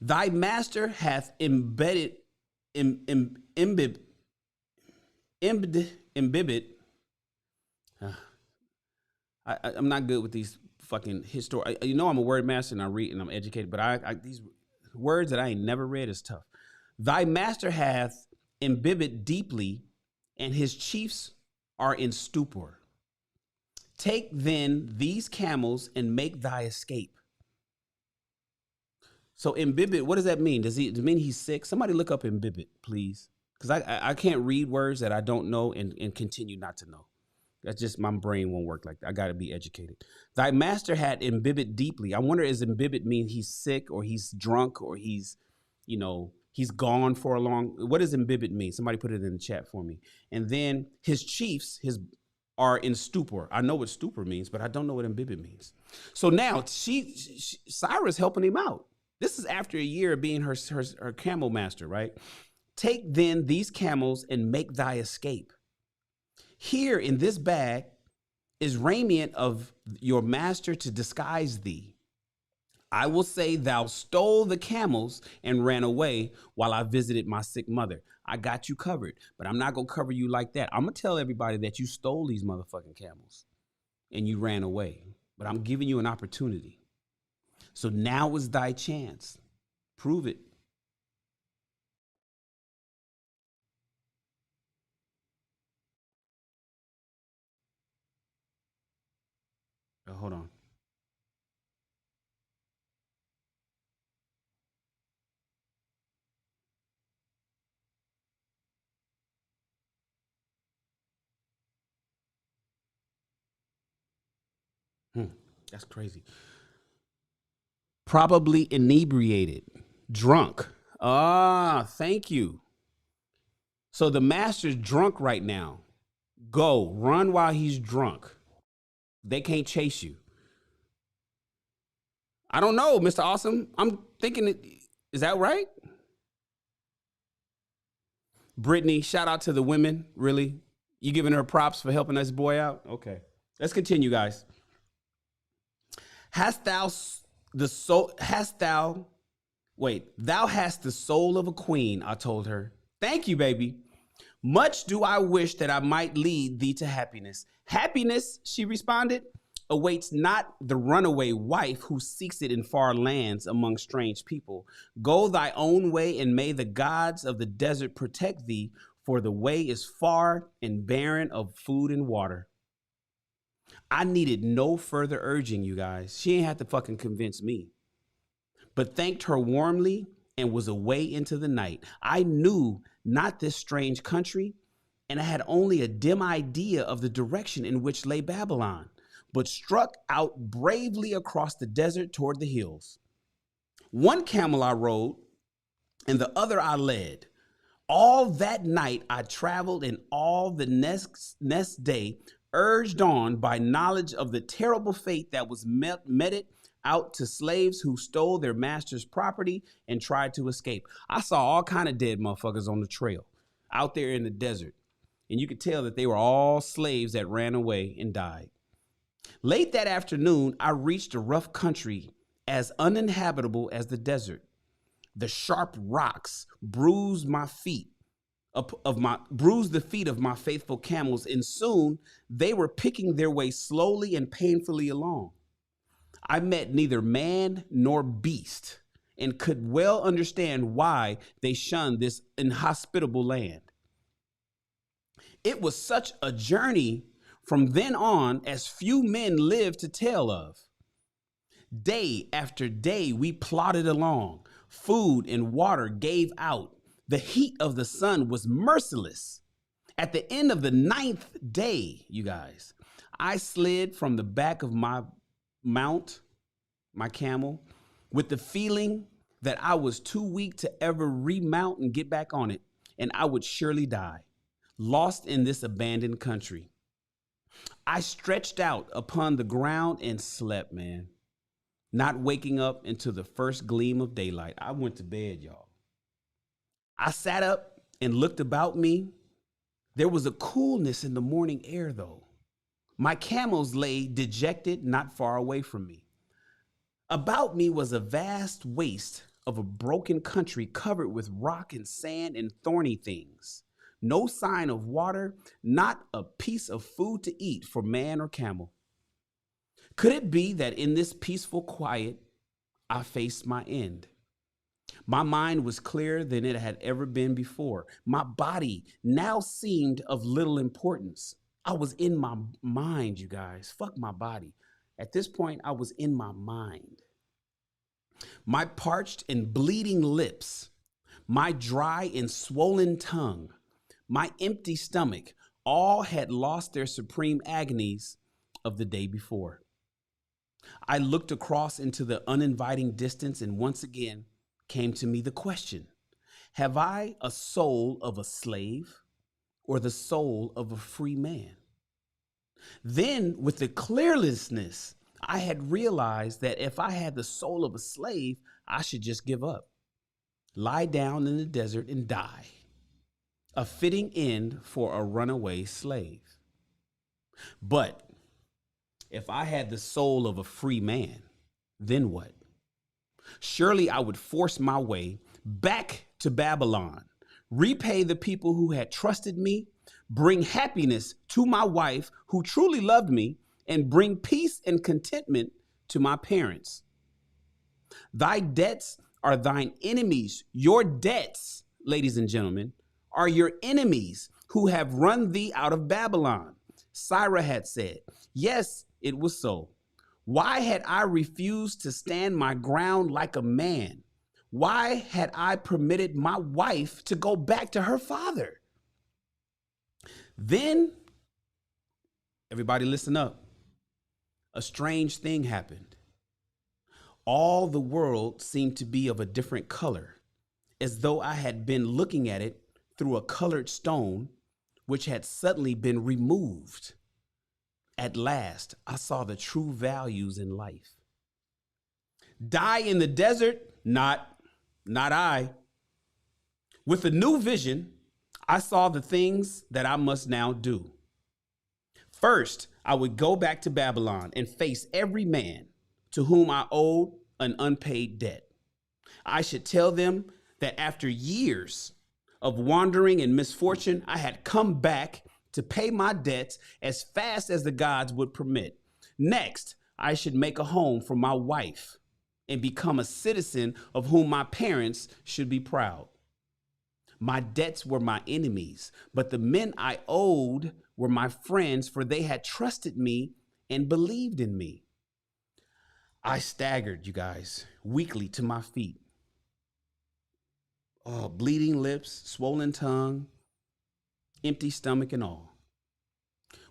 Thy master hath imbibed. I'm not good with these fucking history. You know, I'm a word master and I read and I'm educated, but these words that I ain't never read is tough. Thy master hath imbibed deeply, and his chiefs are in stupor. Take then these camels and make thy escape. So imbibed, what does that mean? Does it mean he's sick? Somebody look up imbibed, please. Because I can't read words that I don't know and continue not to know. That's just, my brain won't work like that. I got to be educated. Thy master had imbibed deeply. I wonder, does imbibed mean he's sick or he's drunk or he's, you know, he's gone for a long, what does imbibed mean? Somebody put it in the chat for me. And then his chiefs, are in stupor. I know what stupor means, but I don't know what imbibed means. So now Cyrus helping him out. This is after a year of being her camel master, right? Take then these camels and make thy escape. Here in this bag is raiment of your master to disguise thee. I will say thou stole the camels and ran away while I visited my sick mother. I got you covered, but I'm not going to cover you like that. I'm going to tell everybody that you stole these motherfucking camels and you ran away, but I'm giving you an opportunity. So now is thy chance. Prove it. Hold on. That's crazy. Probably inebriated, drunk. Ah, thank you. So the master's drunk right now. Go, run while he's drunk. They can't chase you. I don't know, Mr. Awesome. I'm thinking, is that right? Brittany, shout out to the women, really. You giving her props for helping this boy out? Okay, let's continue, guys. Thou hast the soul of a queen, I told her. Thank you, baby. Much do I wish that I might lead thee to happiness. Happiness, she responded, awaits not the runaway wife who seeks it in far lands among strange people. Go thy own way, and may the gods of the desert protect thee, for the way is far and barren of food and water. I needed no further urging, you guys. She ain't had to fucking convince me. But thanked her warmly and was away into the night. I knew not this strange country, and I had only a dim idea of the direction in which lay Babylon, but struck out bravely across the desert toward the hills. One camel I rode, and the other I led. All that night I traveled, and all the next day, urged on by knowledge of the terrible fate that was meted out to slaves who stole their master's property and tried to escape. I saw all kind of dead motherfuckers on the trail out there in the desert, and you could tell that they were all slaves that ran away and died. Late that afternoon, I reached a rough country as uninhabitable as the desert. The sharp rocks bruised the feet of my faithful camels, and soon they were picking their way slowly and painfully along. I met neither man nor beast, and could well understand why they shunned this inhospitable land. It was such a journey from then on as few men live to tell of. Day after day we plodded along. Food and water gave out. The heat of the sun was merciless. At the end of the 9th day, you guys, I slid from the back of my camel, with the feeling that I was too weak to ever remount and get back on it, and I would surely die, lost in this abandoned country. I stretched out upon the ground and slept, man, not waking up until the first gleam of daylight. I went to bed, y'all. I sat up and looked about me. There was a coolness in the morning air, though. My camels lay dejected not far away from me. About me was a vast waste of a broken country covered with rock and sand and thorny things. No sign of water, not a piece of food to eat for man or camel. Could it be that in this peaceful quiet, I faced my end? My mind was clearer than it had ever been before. My body now seemed of little importance. I was in my mind, you guys. Fuck my body. At this point, I was in my mind. My parched and bleeding lips, my dry and swollen tongue, my empty stomach, all had lost their supreme agonies of the day before. I looked across into the uninviting distance, and once again came to me the question, have I a soul of a slave or the soul of a free man? Then, with the clearlessness, I had realized that if I had the soul of a slave, I should just give up, lie down in the desert and die. A fitting end for a runaway slave. But if I had the soul of a free man, then what? Surely I would force my way back to Babylon, repay the people who had trusted me, bring happiness to my wife who truly loved me, and bring peace and contentment to my parents. Thy debts are thine enemies. Your debts, ladies and gentlemen, are your enemies who have run thee out of Babylon. Syra had said, yes, it was so. Why had I refused to stand my ground like a man? Why had I permitted my wife to go back to her father? Then, everybody listen up. A strange thing happened. All the world seemed to be of a different color, as though I had been looking at it through a colored stone, which had suddenly been removed. At last, I saw the true values in life. Die in the desert? Not I. With a new vision, I saw the things that I must now do. First, I would go back to Babylon and face every man to whom I owed an unpaid debt. I should tell them that after years of wandering and misfortune, I had come back to pay my debts as fast as the gods would permit. Next, I should make a home for my wife and become a citizen of whom my parents should be proud. My debts were my enemies, but the men I owed were my friends, for they had trusted me and believed in me. I staggered, you guys, weakly to my feet. Oh, bleeding lips, swollen tongue, empty stomach and all.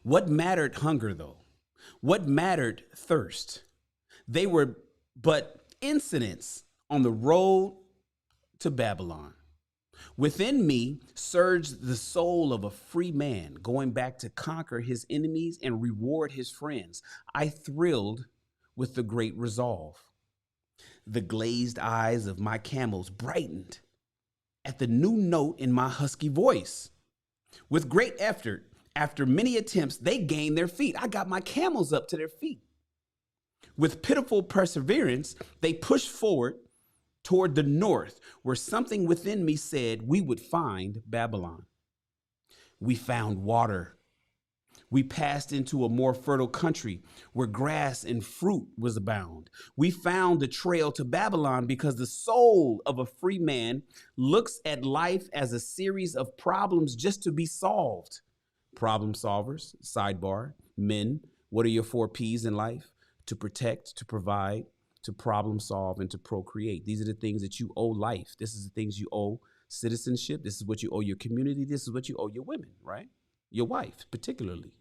What mattered hunger, though? What mattered thirst? They were but incidents on the road to Babylon. Within me surged the soul of a free man going back to conquer his enemies and reward his friends. I thrilled with the great resolve. The glazed eyes of my camels brightened at the new note in my husky voice. With great effort, after many attempts, they gained their feet. I got my camels up to their feet. With pitiful perseverance, they pushed forward toward the north, where something within me said we would find Babylon. We found water. We passed into a more fertile country where grass and fruit was abound. We found the trail to Babylon because the soul of a free man looks at life as a series of problems just to be solved. Problem solvers, sidebar, men, what are your 4 P's in life? To protect, to provide, to problem solve, and to procreate. These are the things that you owe life. This is the things you owe citizenship. This is what you owe your community. This is what you owe your women, right? Your wife, particularly.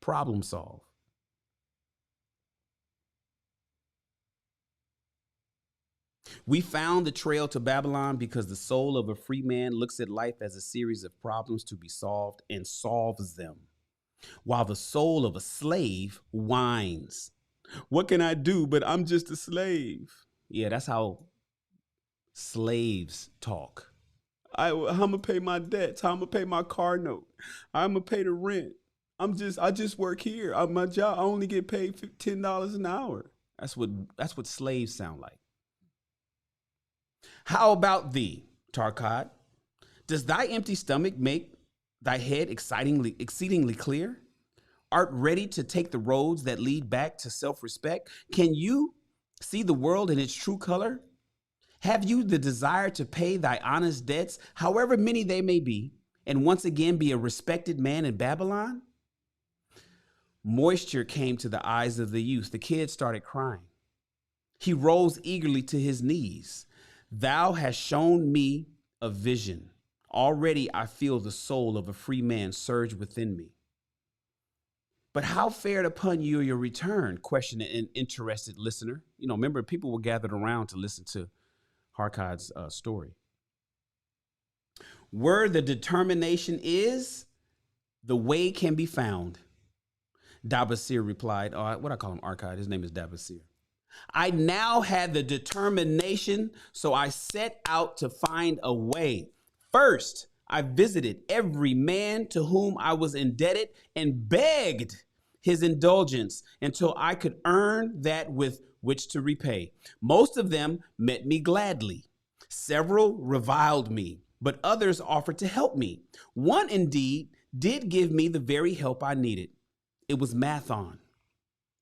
Problem solve. We found the trail to Babylon because the soul of a free man looks at life as a series of problems to be solved and solves them, while the soul of a slave whines. What can I do? But I'm just a slave. Yeah, that's how slaves talk. I'm gonna pay my debts. I'm gonna pay my car note. I'm gonna pay the rent. I just work here. My job, I only get paid $10 an hour. That's what slaves sound like. How about thee, Tarkad? Does thy empty stomach make thy head exceedingly clear? Art ready to take the roads that lead back to self-respect? Can you see the world in its true color? Have you the desire to pay thy honest debts, however many they may be, and once again be a respected man in Babylon? Moisture came to the eyes of the youth. The kid started crying. He rose eagerly to his knees. Thou hast shown me a vision. Already I feel the soul of a free man surge within me. But how fared upon you your return? Questioned an interested listener. You know, remember, people were gathered around to listen to Harkad's story. Where the determination is, the way can be found. Dabasir replied, what I call him, Arkad, his name is Dabasir. I now had the determination, so I set out to find a way. First, I visited every man to whom I was indebted and begged his indulgence until I could earn that with which to repay. Most of them met me gladly. Several reviled me, but others offered to help me. One indeed did give me the very help I needed. It was Mathon,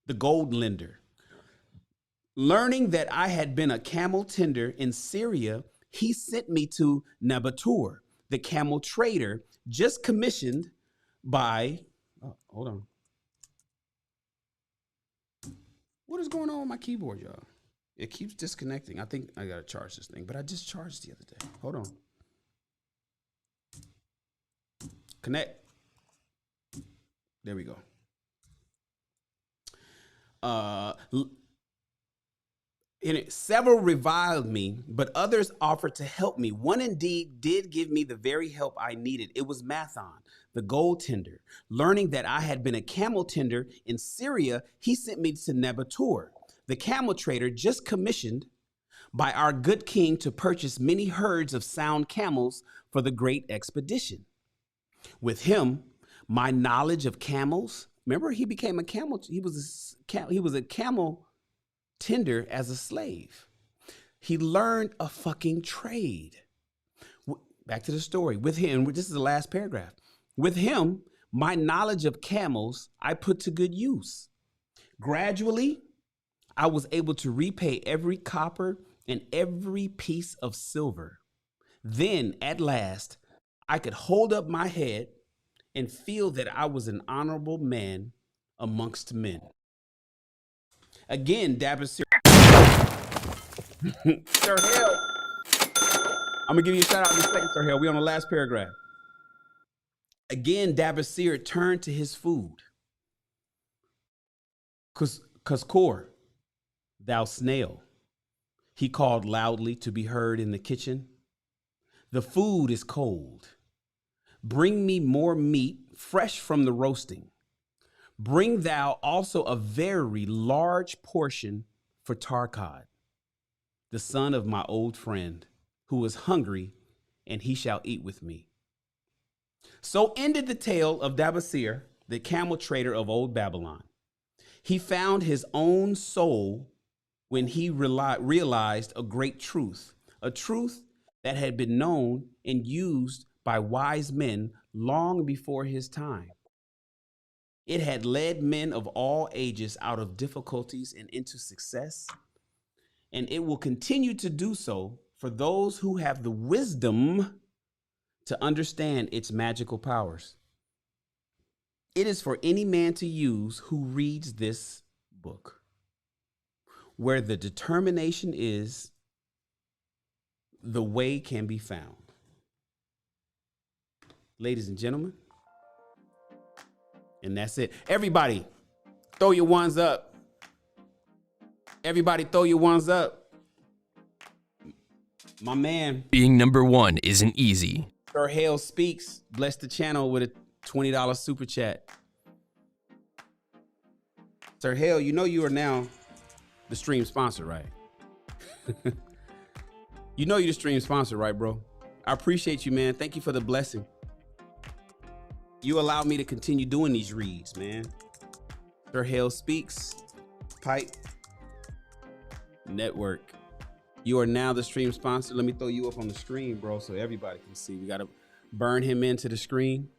the gold lender. Learning that I had been a camel tender in Syria, he sent me to Nabatur, the camel trader, just commissioned by, hold on. What is going on with my keyboard, y'all? It keeps disconnecting. I think I gotta charge this thing, but I just charged the other day. Hold on. Connect. There we go. Several reviled me, but others offered to help me. One indeed did give me the very help I needed. It was Mathon, the gold tender. Learning that I had been a camel tender in Syria, he sent me to Nabatur, the camel trader just commissioned by our good king to purchase many herds of sound camels for the great expedition. With him, my knowledge of camels, remember he became a camel, he was a camel tender as a slave. He learned a fucking trade. Back to the story. With him, this is the last paragraph. With him, my knowledge of camels I put to good use. Gradually, I was able to repay every copper and every piece of silver. Then, at last, I could hold up my head and feel that I was an honorable man amongst men. Again, Dabasir. Sir Hale. I'm going to give you a shout out in a second, Sir Hale. We on the last paragraph. Again, Dabasir turned to his food. Kuzkor, thou snail, he called loudly to be heard in the kitchen. The food is cold. Bring me more meat fresh from the roasting. Bring thou also a very large portion for Tarkad, the son of my old friend, who is hungry, and he shall eat with me. So ended the tale of Dabasir, the camel trader of old Babylon. He found his own soul when he realized a great truth, a truth that had been known and used by wise men long before his time. It had led men of all ages out of difficulties and into success, and it will continue to do so for those who have the wisdom to understand its magical powers. It is for any man to use who reads this book. Where the determination is, the way can be found. Ladies and gentlemen, and that's it. Everybody, throw your ones up. Everybody, throw your ones up. My man. Being number one isn't easy. Sir Hale Speaks. Bless the channel with a $20 super chat. Sir Hale, you know you are now the stream sponsor, right? You know you're the stream sponsor, right, bro? I appreciate you, man. Thank you for the blessing. You allow me to continue doing these reads, man. Sir Hale Speaks, Pipe Network. You are now the stream sponsor. Let me throw you up on the screen, bro, so everybody can see. We got to burn him into the screen.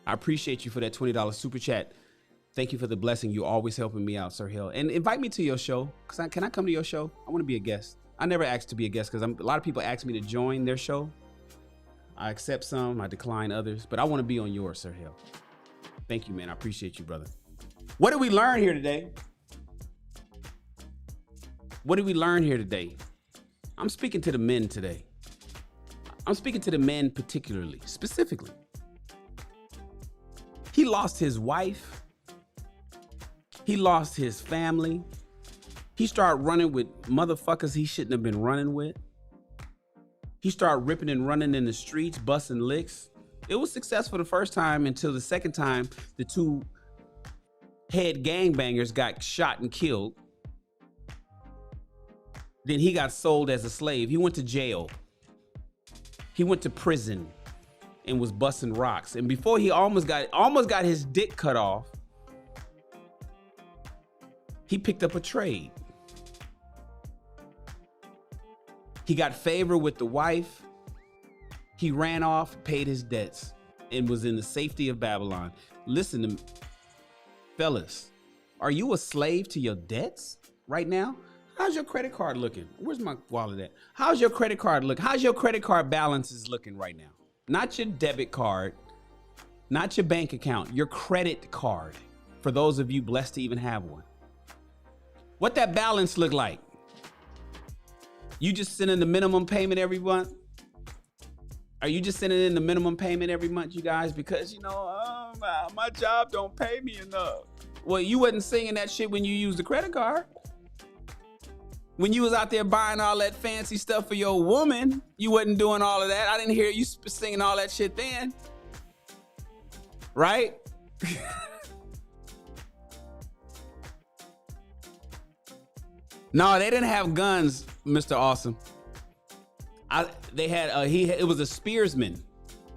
I appreciate you for that $20 super chat. Thank you for the blessing. You're always helping me out, Sir Hill. And invite me to your show. Can I come to your show? I want to be a guest. I never asked to be a guest because a lot of people ask me to join their show. I accept some, I decline others, but I want to be on yours, Sir Hill. Thank you, man. I appreciate you, brother. What did we learn here today? What did we learn here today? I'm speaking to the men today. I'm speaking to the men particularly, specifically. He lost his wife. He lost his family. He started running with motherfuckers he shouldn't have been running with. He started ripping and running in the streets, busting licks. It was successful the first time until the second time the two head gangbangers got shot and killed. Then he got sold as a slave. He went to jail. He went to prison and was busting rocks. And before he almost got his dick cut off, he picked up a trade. He got favor with the wife. He ran off, paid his debts, and was in the safety of Babylon. Listen to me, fellas. Are you a slave to your debts right now? How's your credit card looking? Where's my wallet at? How's your credit card look? How's your credit card balances looking right now? Not your debit card, not your bank account, your credit card. For those of you blessed to even have one. What that balance look like? You just sending the minimum payment every month? Are you just sending in the minimum payment every month, you guys? Because, my job don't pay me enough. Well, you wasn't singing that shit when you used the credit card. When you was out there buying all that fancy stuff for your woman, you wasn't doing all of that. I didn't hear you singing all that shit then. Right? No, they didn't have guns, Mr. Awesome. It was a spearsman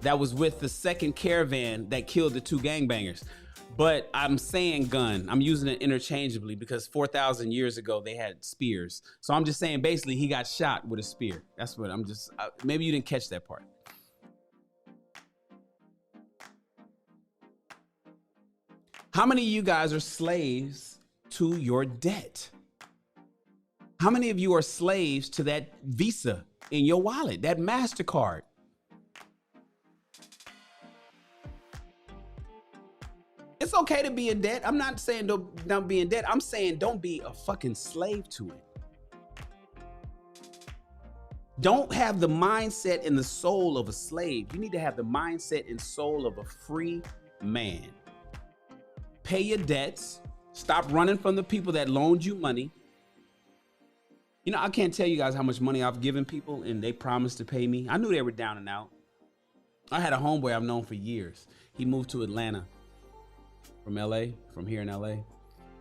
that was with the second caravan that killed the two gangbangers. But I'm saying gun. I'm using it interchangeably because 4,000 years ago they had spears. So I'm just saying basically he got shot with a spear. That's what maybe you didn't catch that part. How many of you guys are slaves to your debt? How many of you are slaves to that Visa in your wallet, that MasterCard? It's okay to be in debt. I'm not saying don't be in debt. I'm saying don't be a fucking slave to it. Don't have the mindset and the soul of a slave. You need to have the mindset and soul of a free man. Pay your debts. Stop running from the people that loaned you money. I can't tell you guys how much money I've given people and they promised to pay me. I knew they were down and out. I had a homeboy I've known for years. He moved to Atlanta from LA, from here in LA.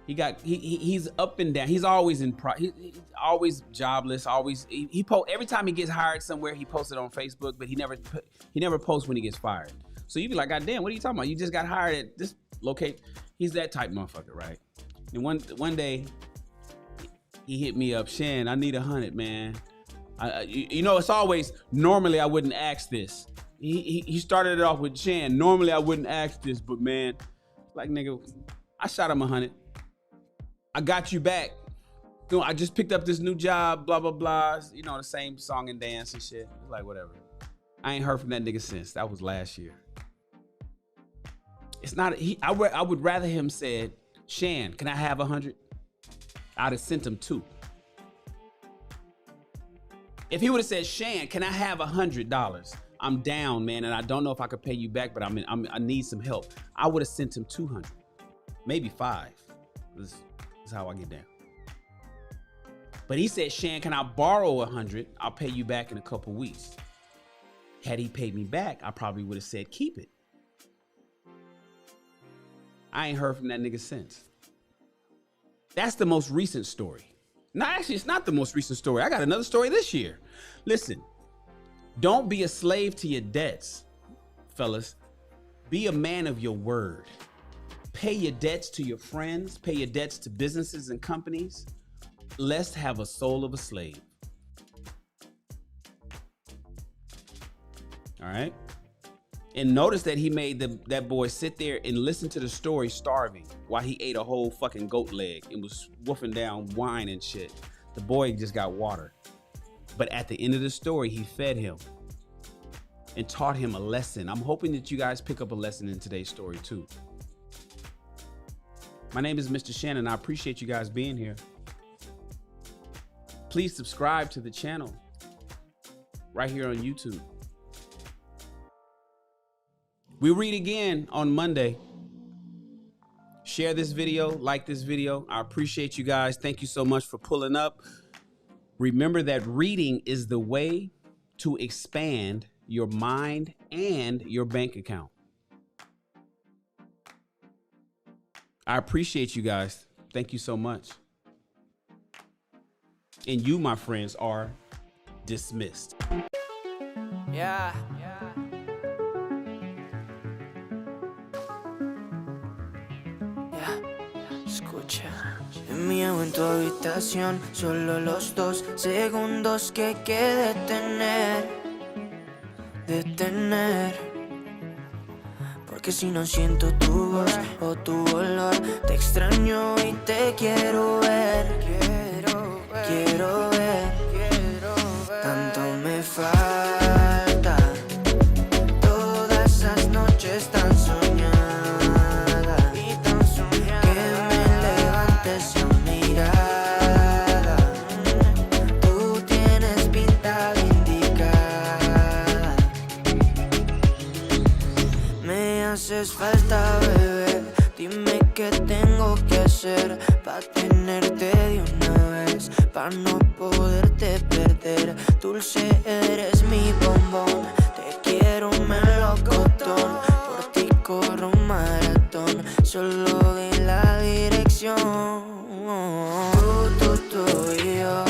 He's up and down. He's always he's always jobless. Every time he gets hired somewhere, he posts it on Facebook, but he never posts when he gets fired. So you'd be like, God damn, what are you talking about? You just got hired at this location. He's that type motherfucker, right? And one day he hit me up, Shan, I need 100, man. It's always, normally I wouldn't ask this. He started it off with, Shan, normally I wouldn't ask this, but man, like nigga, I shot him 100. I got you back. I just picked up this new job, blah, blah, blah. The same song and dance and shit. Like, whatever. I ain't heard from that nigga since. That was last year. It's not, I would rather him said, Shan, can I have 100? I'd have sent him 2. If he would have said, Shan, can I have $100? I'm down, man, and I don't know if I could pay you back, but I need some help. I would have sent him 200, maybe 5. This is how I get down. But he said, Shan, can I borrow 100? I'll pay you back in a couple weeks. Had he paid me back, I probably would have said, keep it. I ain't heard from that nigga since. That's the most recent story. No, actually, it's not the most recent story. I got another story this year. Listen, don't be a slave to your debts, fellas. Be a man of your word. Pay your debts to your friends. Pay your debts to businesses and companies. Let's have a soul of a slave. All right. And notice that he made that boy sit there and listen to the story starving while he ate a whole fucking goat leg and was wolfing down wine and shit. The boy just got water. But at the end of the story, he fed him and taught him a lesson. I'm hoping that you guys pick up a lesson in today's story too. My name is Mr. Shannon. I appreciate you guys being here. Please subscribe to the channel right here on YouTube. We read again on Monday. Share this video, like this video. I appreciate you guys. Thank you so much for pulling up. Remember that reading is the way to expand your mind and your bank account. I appreciate you guys. Thank you so much. And you, my friends, are dismissed. Yeah. Escucha. Mío en tu habitación, solo los 2 segundos que hay que detener. Porque si no siento tu voz o tu olor, te extraño y te quiero ver. Quiero ver. Tanto me falta. Todas esas noches tan soñadas. Que me levantes a mirada. Tú tienes pinta de indicada. Me haces falta, bebé. Dime qué tengo que hacer pa' tenerte de una vez, pa' no poderte perder. Dulce, eres mi bombón. Te quiero melocotón. Por ti corro un maratón. Solo de la dirección. Tú y yo,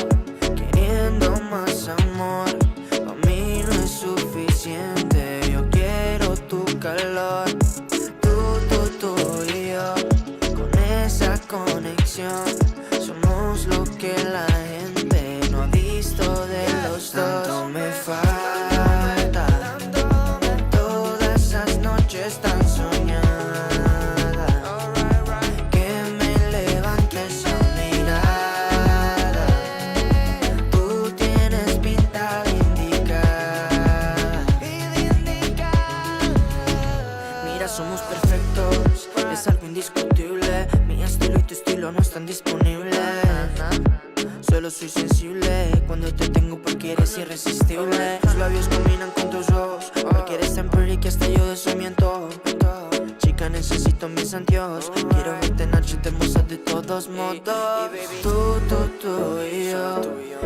queriendo más amor. Pa' mí no es suficiente. Yo quiero tu calor. Tú y yo, con esa conexión. Somos lo que la gente no ha visto de los dos. Tanto me falta. Todas esas noches tan soñadas. Que me levantes a mirada. Tú tienes pinta de indicada. Mira, somos perfectos. Es algo indiscutible. Mi estilo y tu estilo no están disponibles. Solo soy sensible cuando te tengo porque eres irresistible. Tus labios combinan con tus ojos. Porque eres tan pretty que hasta yo de eso me antojo. Chica, necesito mis anteojos. Quiero verte en noche hermosa de todos modos. Tú y yo,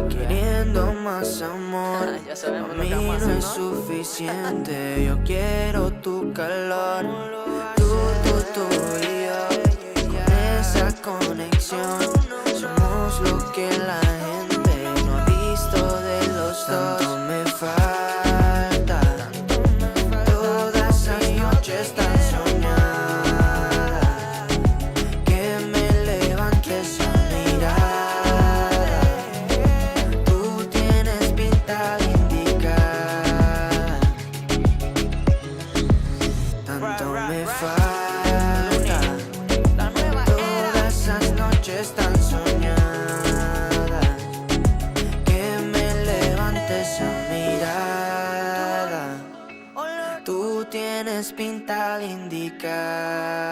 queriendo más amor. A mí no es suficiente. Yo quiero tu calor. Tú y yo, con esa conexión. Somos lo que la gente no ha visto de los dos. Tanto me falta. Todas esas noches tan soñadas. Que me levantes a mirada. Tú tienes pinta de indicada. Tanto me falta. Todas esas noches tan soñadas. Que me levantes a mirada. Tú tienes pinta de indicar.